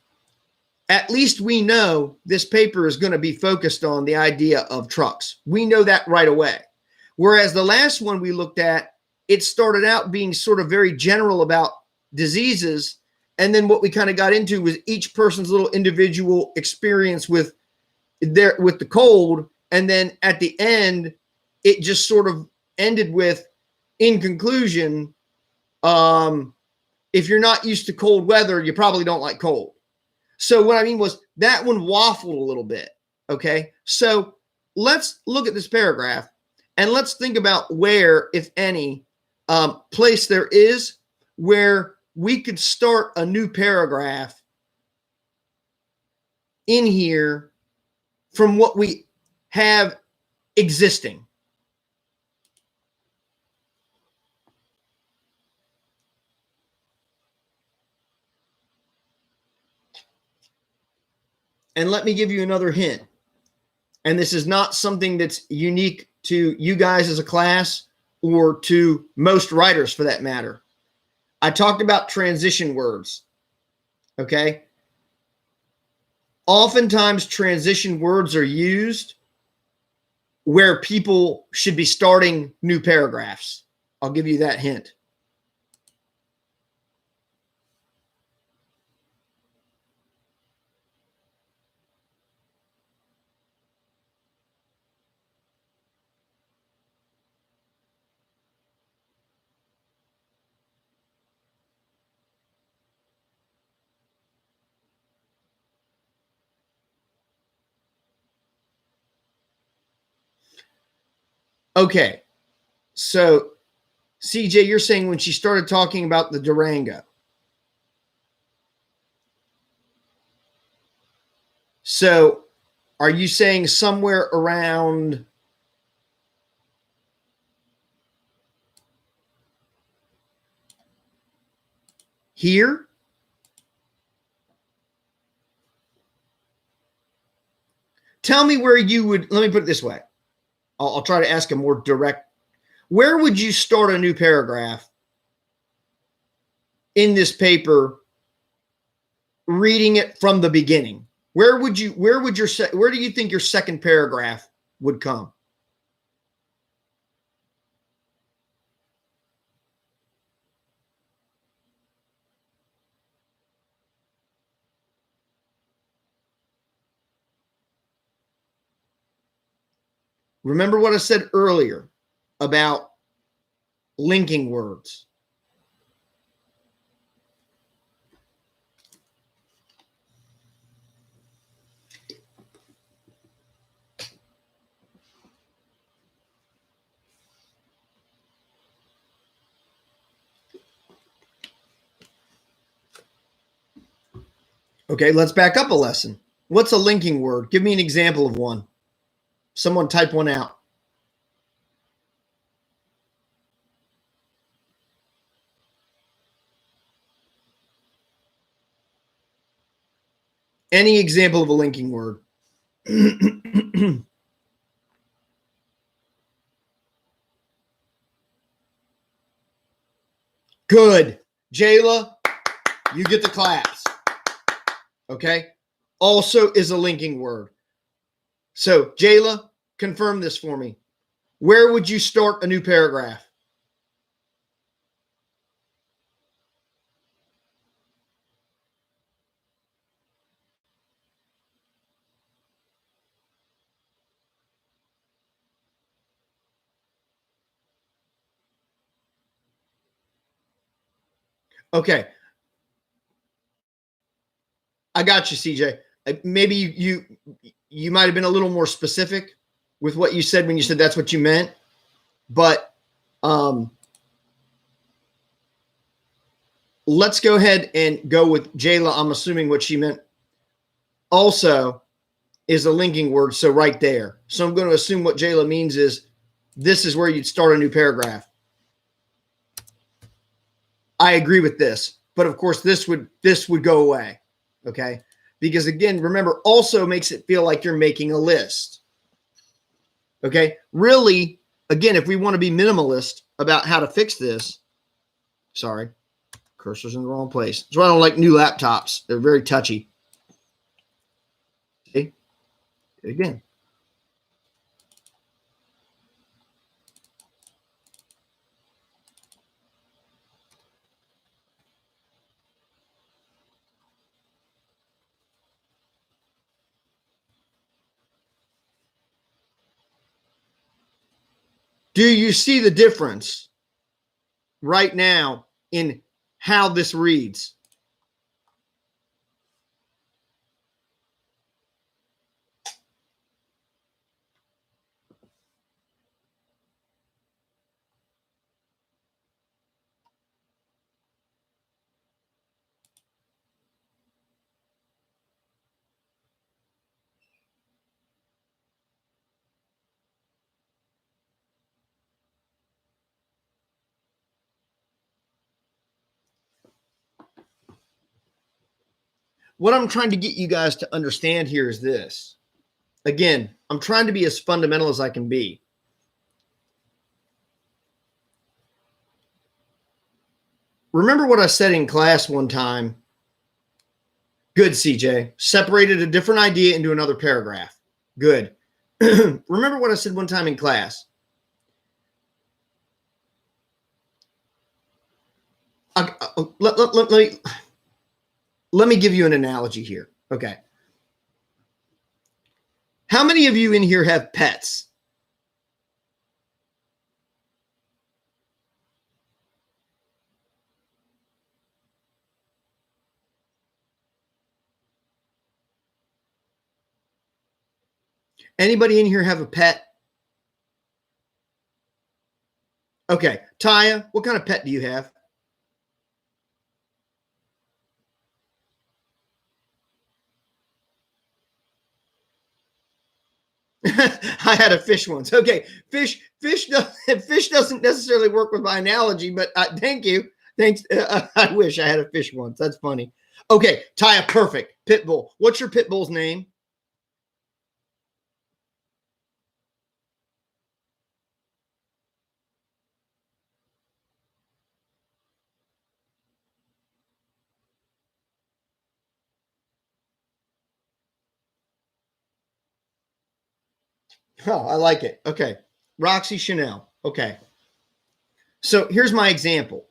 at least we know this paper is going to be focused on the idea of trucks. We know that right away. Whereas the last one we looked at, it started out being sort of very general about diseases. And then what we kind of got into was each person's little individual experience with the cold. And then at the end, it just sort of ended with, in conclusion, if you're not used to cold weather, you probably don't like cold. So what I mean was that one waffled a little bit. Okay. So let's look at this paragraph and let's think about where, if any, place there is where we could start a new paragraph in here from what we have existing. And let me give you another hint. And this is not something that's unique to you guys as a class or to most writers for that matter. I talked about transition words. Okay. Oftentimes, transition words are used where people should be starting new paragraphs. I'll give you that hint. Okay. So, CJ, you're saying when she started talking about the Durango. So, are you saying somewhere around here? Tell me where you would, let me put it this way. I'll try to ask a more direct. Where would you start a new paragraph in this paper reading it from the beginning? Where do you think your second paragraph would come? Remember what I said earlier about linking words. Okay, let's back up a lesson. What's a linking word? Give me an example of one. Someone type one out. Any example of a linking word? Good. Jayla, you get the claps. Okay. Also is a linking word. So, Jayla, confirm this for me. Where would you start a new paragraph? Okay. I got you, CJ. Maybe you might have been a little more specific with what you said when you said that's what you meant, but let's go ahead and go with Jayla. I'm assuming what she meant also is a linking word, so right there. So I'm going to assume what Jayla means is this is where you'd start a new paragraph. I agree with this, but of course this would go away, okay? Because again, remember, also makes it feel like you're making a list. Okay? Really, again, if we want to be minimalist about how to fix this, sorry, cursor's in the wrong place. That's why I don't like new laptops. They're very touchy. See? Again. Do you see the difference right now in how this reads? What I'm trying to get you guys to understand here is this. Again, I'm trying to be as fundamental as I can be. Remember what I said in class one time? Good, CJ. Separated a different idea into another paragraph. Good. Remember what I said one time in class? Let me give you an analogy here. Okay. How many of you in here have pets? Anybody in here have a pet? Okay. Taya, what kind of pet do you have? I had a fish once. Okay, fish doesn't necessarily work with my analogy, but thank you. Thanks. I wish I had a fish once. That's funny. Okay, Taya, perfect. Pit bull. What's your pit bull's name? Oh, I like it. Okay, Roxy Chanel. Okay, so here's my example.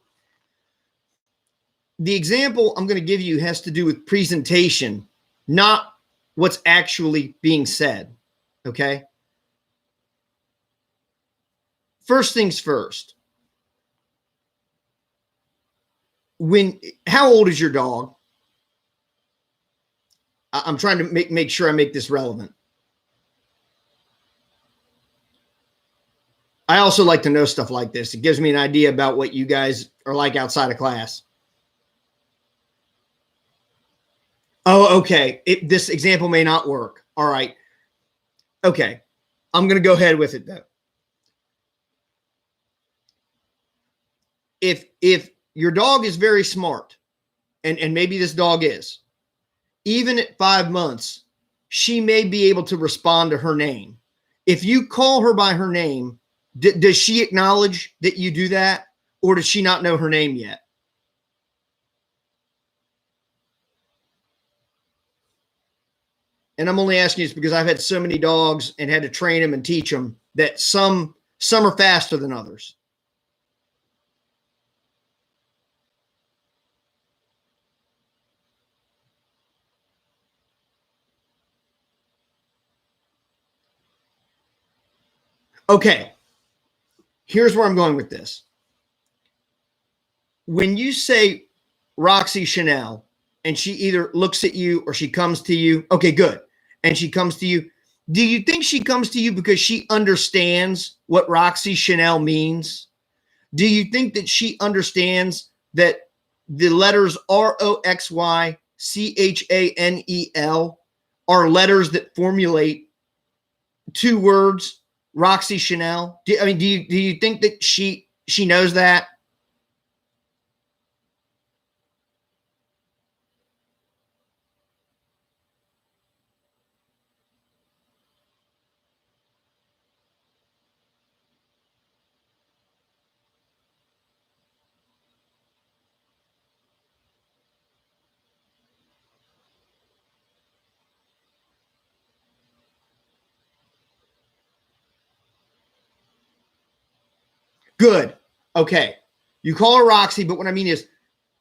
The example I'm going to give you has to do with presentation, not what's actually being said. Okay. First things first. How old is your dog? I'm trying to make sure I make this relevant. I also like to know stuff like this. It gives me an idea about what you guys are like outside of class. Oh, okay. This example may not work. All right. Okay. I'm going to go ahead with it though. If your dog is very smart, and maybe this dog is, even at 5 months, she may be able to respond to her name. If you call her by her name, does she acknowledge that you do that, or does she not know her name yet? And I'm only asking this because I've had so many dogs and had to train them and teach them that some are faster than others. Okay, here's where I'm going with this. When you say Roxy Chanel and she either looks at you or she comes to you, okay, good. And she comes to you. Do you think she comes to you because she understands what Roxy Chanel means? Do you think that she understands that the letters ROXYCHANEL are letters that formulate two words, Roxy Chanel? Do you think that she knows that? Good. Okay. You call her Roxy, but what I mean is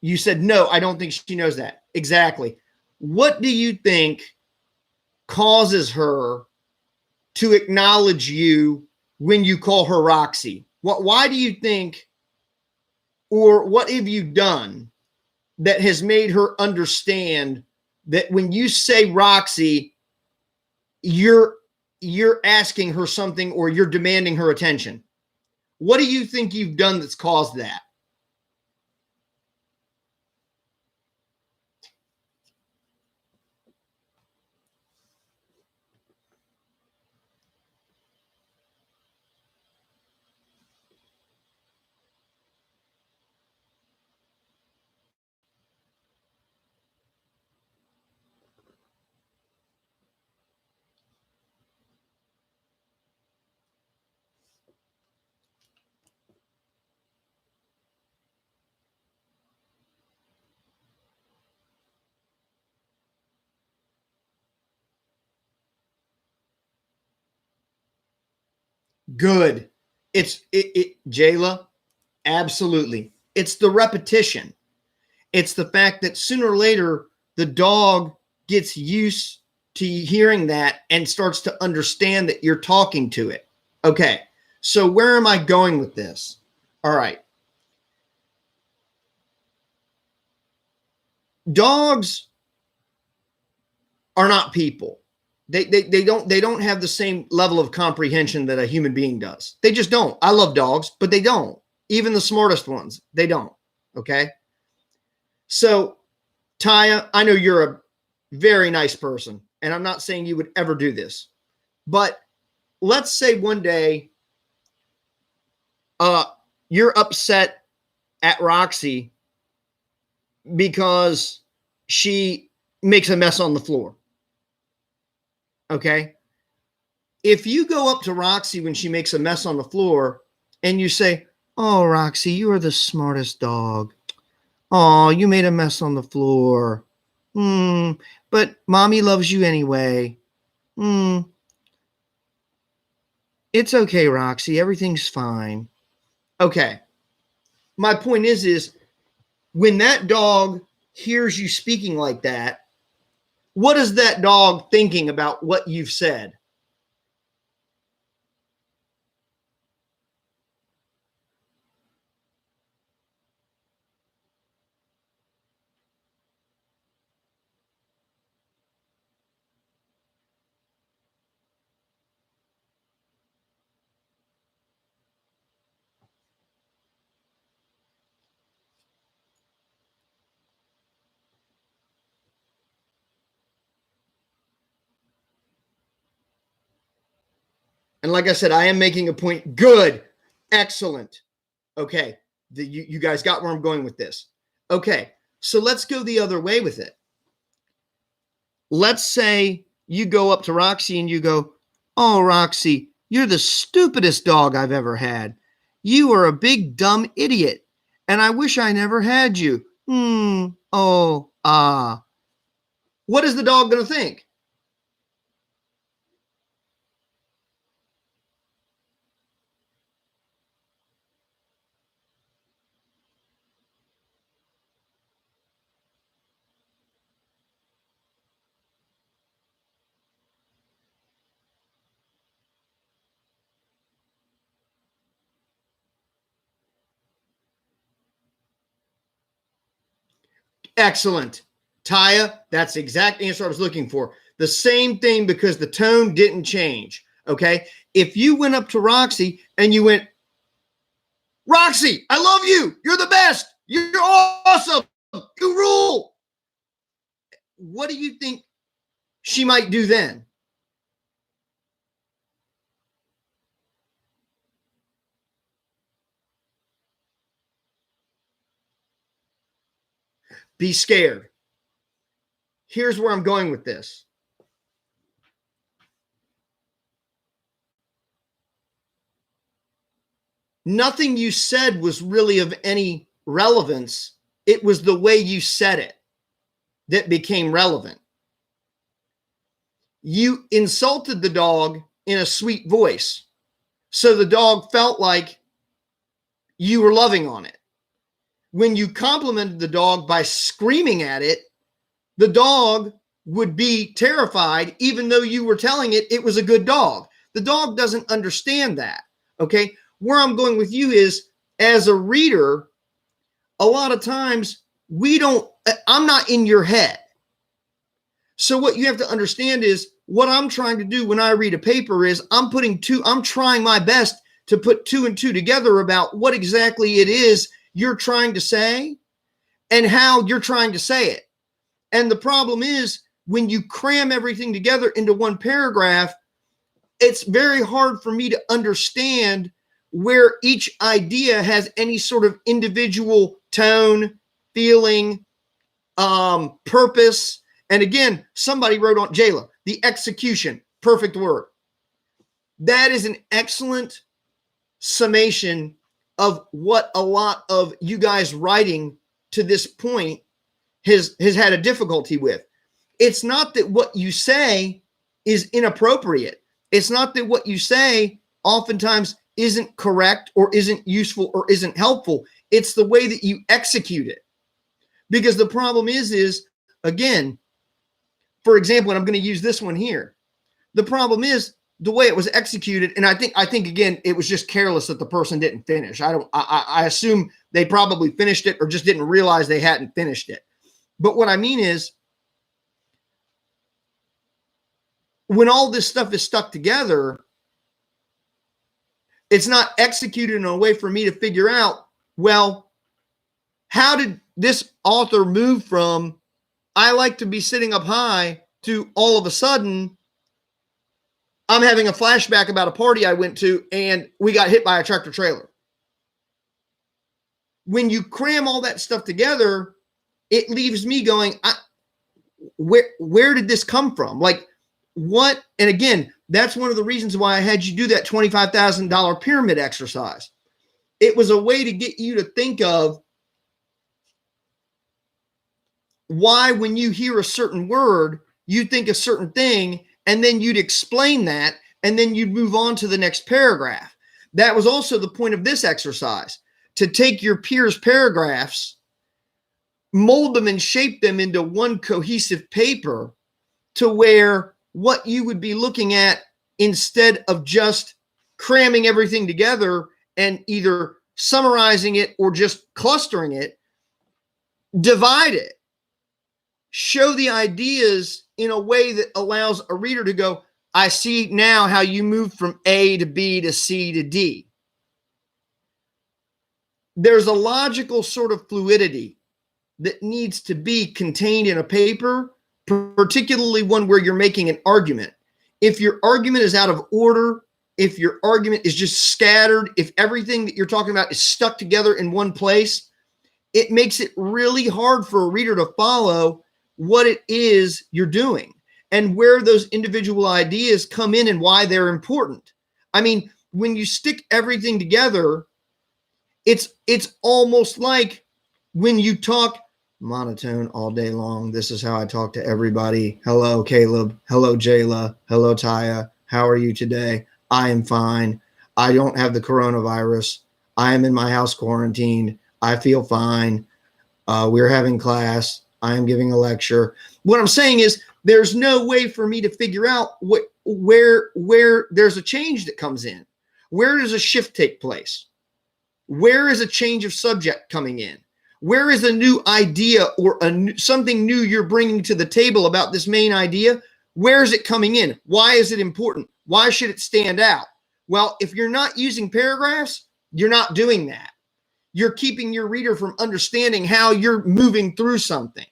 you said, no, I don't think she knows that. Exactly. What do you think causes her to acknowledge you when you call her Roxy? Why do you think, or what have you done that has made her understand that when you say Roxy, you're asking her something or you're demanding her attention? What do you think you've done that's caused that? Good. Jayla, absolutely. It's the repetition. It's the fact that sooner or later the dog gets used to hearing that and starts to understand that you're talking to it. Okay. So where am I going with this? All right. Dogs are not people. They don't have the same level of comprehension that a human being does. They just don't. I love dogs, but they don't. Even the smartest ones, they don't. Okay. So, Taya, I know you're a very nice person, and I'm not saying you would ever do this, but let's say one day you're upset at Roxy because she makes a mess on the floor. Okay. If you go up to Roxy when she makes a mess on the floor and you say, "Oh, Roxy, you are the smartest dog. Oh, you made a mess on the floor. But mommy loves you anyway. It's okay, Roxy. Everything's fine." Okay. My point is when that dog hears you speaking like that, what is that dog thinking about what you've said? And like I said, I am making a point. Good. Excellent. Okay. You guys got where I'm going with this. Okay. So let's go the other way with it. Let's say you go up to Roxy and you go, "Oh, Roxy, you're the stupidest dog I've ever had. You are a big, dumb idiot. And I wish I never had you. Oh, ah." What is the dog going to think? Excellent. Taya, that's the exact answer I was looking for. The same thing because the tone didn't change. Okay. If you went up to Roxy and you went, "Roxy, I love you. You're the best. You're awesome. You rule." What do you think she might do then? Be scared. Here's where I'm going with this. Nothing you said was really of any relevance. It was the way you said it that became relevant. You insulted the dog in a sweet voice. So the dog felt like you were loving on it. When you complimented the dog by screaming at it, the dog would be terrified, even though you were telling it was a good dog. The dog doesn't understand that. Okay. Where I'm going with you is as a reader, a lot of times I'm not in your head. So what you have to understand is what I'm trying to do when I read a paper is I'm trying my best to put two and two together about what exactly it is you're trying to say and how you're trying to say it. And the problem is when you cram everything together into one paragraph, it's very hard for me to understand where each idea has any sort of individual tone, feeling, purpose. And again, somebody wrote on Jayla, the execution, perfect word. That is an excellent summation of what a lot of you guys writing to this point has had a difficulty with. It's not that what you say is inappropriate. It's not that what you say oftentimes isn't correct or isn't useful or isn't helpful. It's the way that you execute it. Because the problem is again, for example, and I'm going to use this one here. The problem is the way it was executed. And I think again, it was just careless that the person didn't finish. I assume they probably finished it or just didn't realize they hadn't finished it. But what I mean is, when all this stuff is stuck together, it's not executed in a way for me to figure out, well, how did this author move from I like to be sitting up high to all of a sudden I'm having a flashback about a party I went to and we got hit by a tractor trailer. When you cram all that stuff together, it leaves me going, where did this come from? Like, what? And again, that's one of the reasons why I had you do that $25,000 pyramid exercise. It was a way to get you to think of why, when you hear a certain word, you think a certain thing, and then you'd explain that, and then you'd move on to the next paragraph. That was also the point of this exercise, to take your peers' paragraphs, mold them and shape them into one cohesive paper to where what you would be looking at, instead of just cramming everything together and either summarizing it or just clustering it, divide it. Show the ideas in a way that allows a reader to go, I see now how you moved from A to B to C to D. There's a logical sort of fluidity that needs to be contained in a paper, particularly one where you're making an argument. If your argument is out of order, if your argument is just scattered, if everything that you're talking about is stuck together in one place, it makes it really hard for a reader to follow what it is you're doing and where those individual ideas come in and why they're important. I mean, when you stick everything together, it's almost like when you talk monotone all day long. This is how I talk to everybody. Hello, Caleb. Hello, Jayla. Hello, Taya. How are you today? I am fine. I don't have the coronavirus. I am in my house quarantined. I feel fine. We're having class. I am giving a lecture. What I'm saying is there's no way for me to figure out where there's a change that comes in. Where does a shift take place? Where is a change of subject coming in? Where is a new idea or something new you're bringing to the table about this main idea? Where is it coming in? Why is it important? Why should it stand out? Well, if you're not using paragraphs, you're not doing that. You're keeping your reader from understanding how you're moving through something.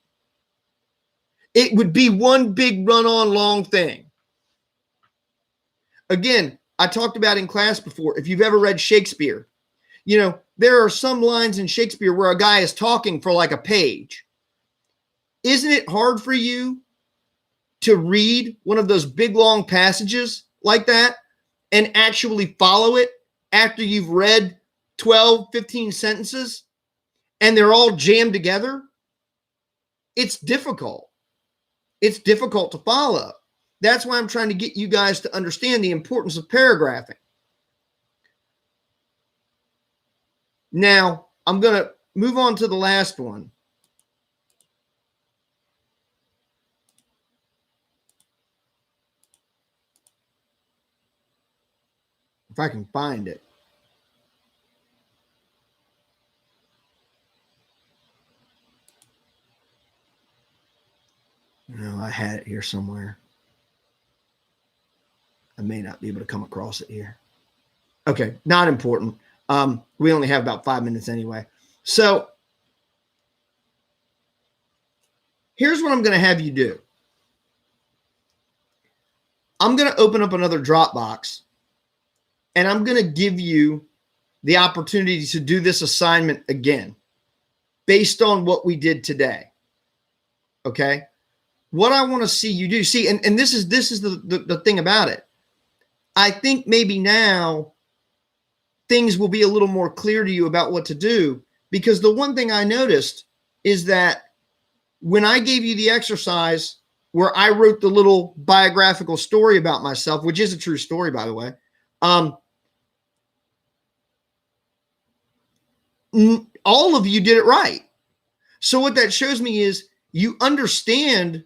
It would be one big run-on long thing. Again, I talked about in class before, if you've ever read Shakespeare, you know, there are some lines in Shakespeare where a guy is talking for like a page. Isn't it hard for you to read one of those big, long passages like that and actually follow it after you've read 12, 15 sentences and they're all jammed together? It's difficult. It's difficult to follow. That's why I'm trying to get you guys to understand the importance of paragraphing. Now, I'm going to move on to the last one. If I can find it. No, I had it here somewhere. I may not be able to come across it here. Okay, not important. We only have about 5 minutes anyway. So here's what I'm going to have you do. I'm going to open up another Dropbox and I'm going to give you the opportunity to do this assignment again based on what we did today. Okay. What I want to see you do, and this is the thing about it. I think maybe now things will be a little more clear to you about what to do, because the one thing I noticed is that when I gave you the exercise where I wrote the little biographical story about myself, which is a true story, by the way, all of you did it right. So what that shows me is you understand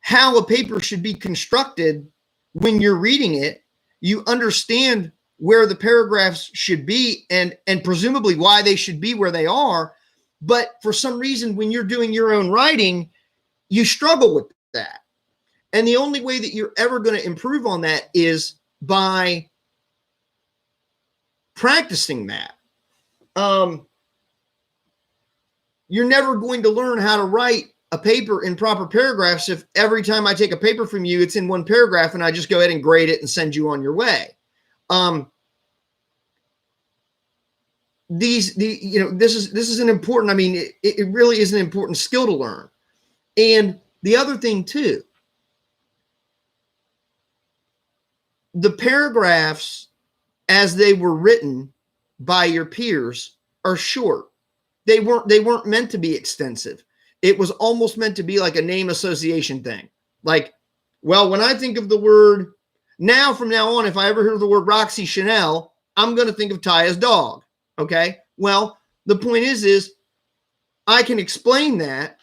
how a paper should be constructed when you're reading it. You understand where the paragraphs should be and presumably why they should be where they are. But for some reason, when you're doing your own writing, you struggle with that. And the only way that you're ever going to improve on that is by practicing that. You're never going to learn how to write a paper in proper paragraphs if every time I take a paper from you, it's in one paragraph and I just go ahead and grade it and send you on your way. This is an important, I mean, it really is an important skill to learn. And the other thing too, the paragraphs as they were written by your peers are short. They weren't meant to be extensive. It was almost meant to be like a name association thing. Like, well, when I think of the word now, from now on, if I ever hear the word Roxy Chanel, I'm going to think of Taya's dog. Okay. Well, the point is I can explain that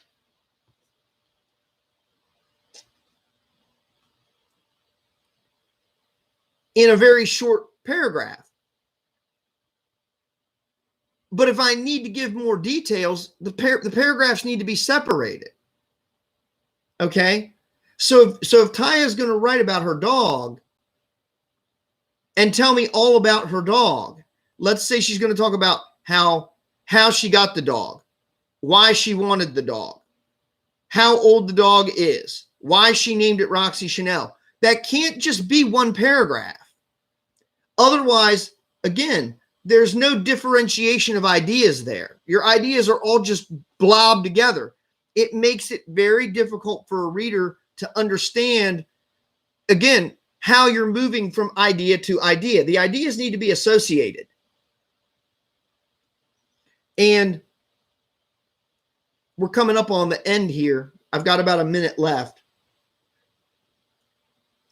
in a very short paragraph. But if I need to give more details, the paragraphs need to be separated. Okay? So if Taya is going to write about her dog and tell me all about her dog, let's say she's going to talk about how she got the dog, why she wanted the dog, how old the dog is, why she named it Roxy Chanel. That can't just be one paragraph. Otherwise, again, there's no differentiation of ideas there. Your ideas are all just blobbed together. It makes it very difficult for a reader to understand, again, how you're moving from idea to idea. The ideas need to be associated. And we're coming up on the end here. I've got about a minute left.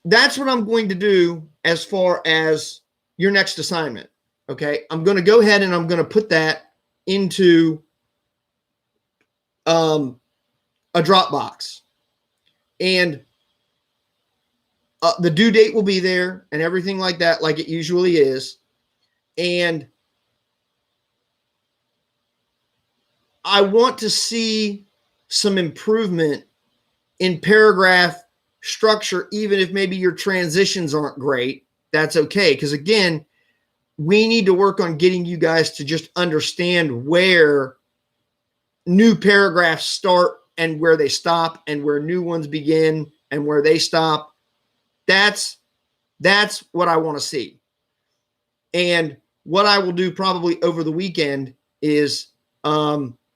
That's what I'm going to do as far as your next assignment. Okay, I'm going to go ahead and I'm going to put that into a Dropbox. And the due date will be there and everything like that, like it usually is. And I want to see some improvement in paragraph structure, even if maybe your transitions aren't great. That's okay. Because again, we need to work on getting you guys to just understand where new paragraphs start and where they stop and where new ones begin and where they stop. That's what I want to see. And what I will do probably over the weekend is, what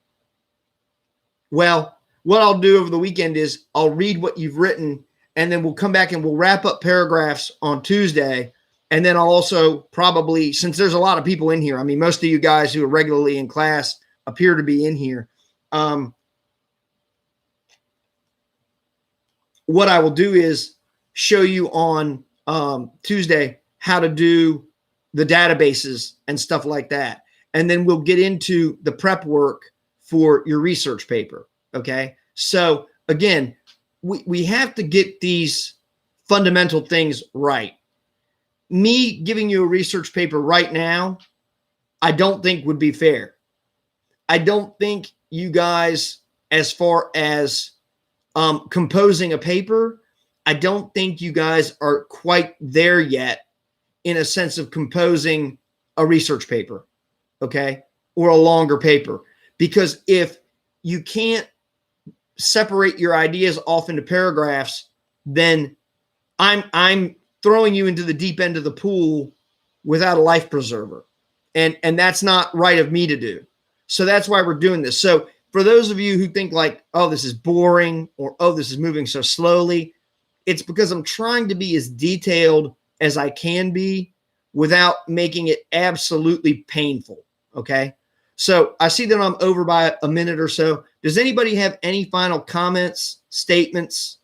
I'll do over the weekend is I'll read what you've written and then we'll come back and we'll wrap up paragraphs on Tuesday. And then I'll also probably, since there's a lot of people in here, I mean, most of you guys who are regularly in class appear to be in here. What I will do is show you on Tuesday how to do the databases and stuff like that. And then we'll get into the prep work for your research paper. Okay. So again, we have to get these fundamental things right. Me giving you a research paper right now, I don't think would be fair. I don't think you guys, as far as composing a paper, I don't think you guys are quite there yet in a sense of composing a research paper, okay, or a longer paper. Because if you can't separate your ideas off into paragraphs, then I'm throwing you into the deep end of the pool without a life preserver. And that's not right of me to do. So that's why we're doing this. So for those of you who think like, oh, this is boring, or, oh, this is moving so slowly, it's because I'm trying to be as detailed as I can be without making it absolutely painful. Okay. So I see that I'm over by a minute or so. Does anybody have any final comments, statements,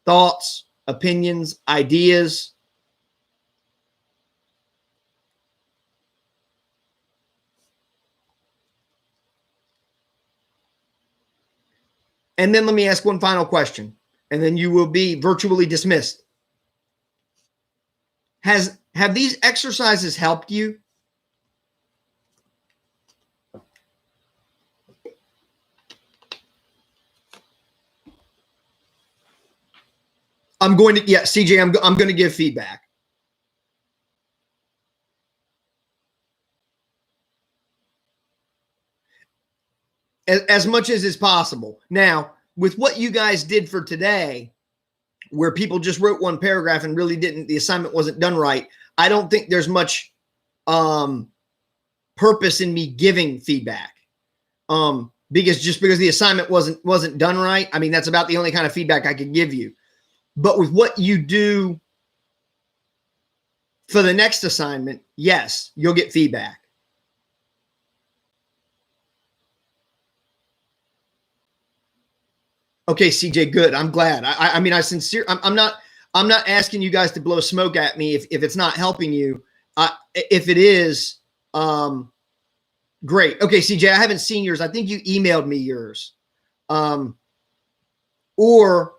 thoughts, opinions, ideas? And then let me ask one final question, and then you will be virtually dismissed. Have these exercises helped you? I'm going to, yeah, CJ, I'm going to give feedback. As much as is possible. Now, with what you guys did for today, where people just wrote one paragraph and really the assignment wasn't done right, I don't think there's much purpose in me giving feedback. Because the assignment wasn't done right, I mean, that's about the only kind of feedback I could give you. But with what you do for the next assignment, yes, you'll get feedback. Okay, CJ, good. I'm glad. I mean, I'm not asking you guys to blow smoke at me if it's not helping you. If it is, great. Okay, CJ, I haven't seen yours. I think you emailed me yours. Or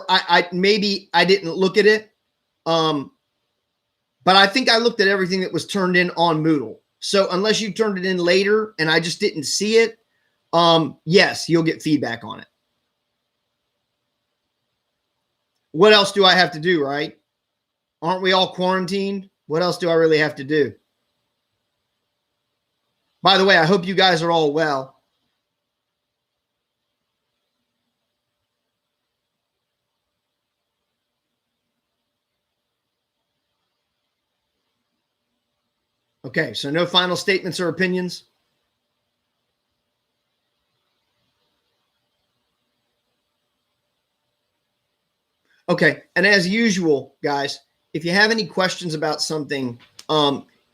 I maybe I didn't look at it. But I think I looked at everything that was turned in on Moodle. So unless you turned it in later and I just didn't see it, yes, you'll get feedback on it. What else do I have to do, right? Aren't we all quarantined? What else do I really have to do? By the way, I hope you guys are all well. Okay, so no final statements or opinions? Okay, and as usual, guys, if you have any questions about something,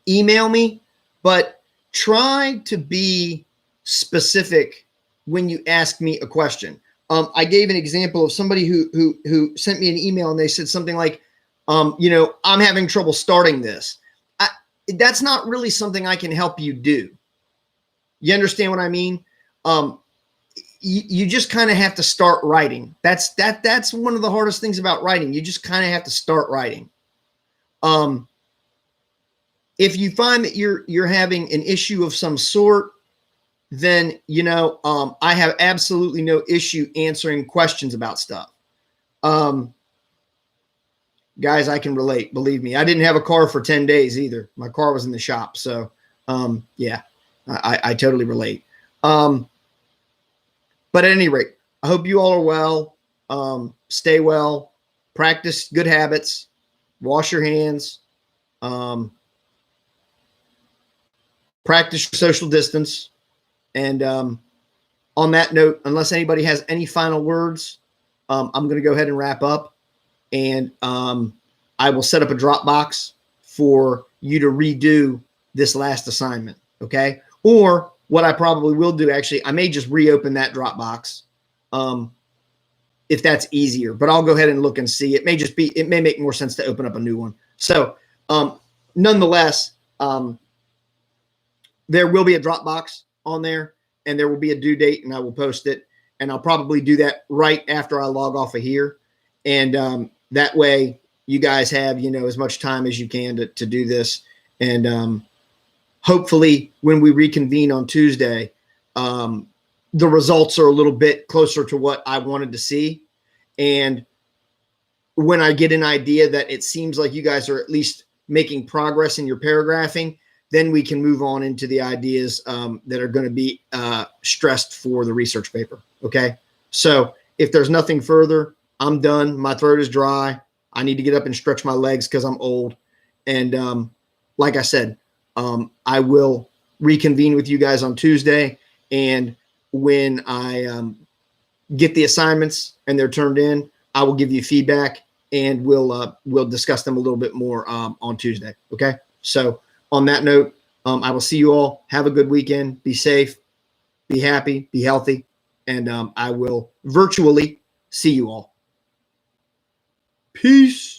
email me, but try to be specific when you ask me a question. I gave an example of somebody who sent me an email and they said something like, I'm having trouble starting this. That's not really something I can help you do. You understand what I mean? You just kind of have to start writing. That's one of the hardest things about writing. You just kind of have to start writing. If you find that you're having an issue of some sort, then I have absolutely no issue answering questions about stuff. Guys, I can relate. Believe me, I didn't have a car for 10 days either. My car was in the shop, so yeah, I totally relate. But at any rate, I hope you all are well. Stay well. Practice good habits. Wash your hands. Practice social distance. And on that note, unless anybody has any final words, I'm going to go ahead and wrap up. And I will set up a Dropbox for you to redo this last assignment. Okay? Or what I probably will do, actually, I may just reopen that Dropbox if that's easier. But I'll go ahead and look and see. It may make more sense to open up a new one. So nonetheless, there will be a Dropbox on there, and there will be a due date, and I will post it. And I'll probably do that right after I log off of here. And that way you guys have, as much time as you can to do this. And hopefully when we reconvene on Tuesday, the results are a little bit closer to what I wanted to see. And when I get an idea that it seems like you guys are at least making progress in your paragraphing, then we can move on into the ideas that are going to be stressed for the research paper. Okay. So if there's nothing further, I'm done. My throat is dry. I need to get up and stretch my legs because I'm old. And like I said, I will reconvene with you guys on Tuesday. And when I get the assignments and they're turned in, I will give you feedback and we'll discuss them a little bit more on Tuesday. Okay. So on that note, I will see you all. Have a good weekend. Be safe, be happy, be healthy. And I will virtually see you all. Peace.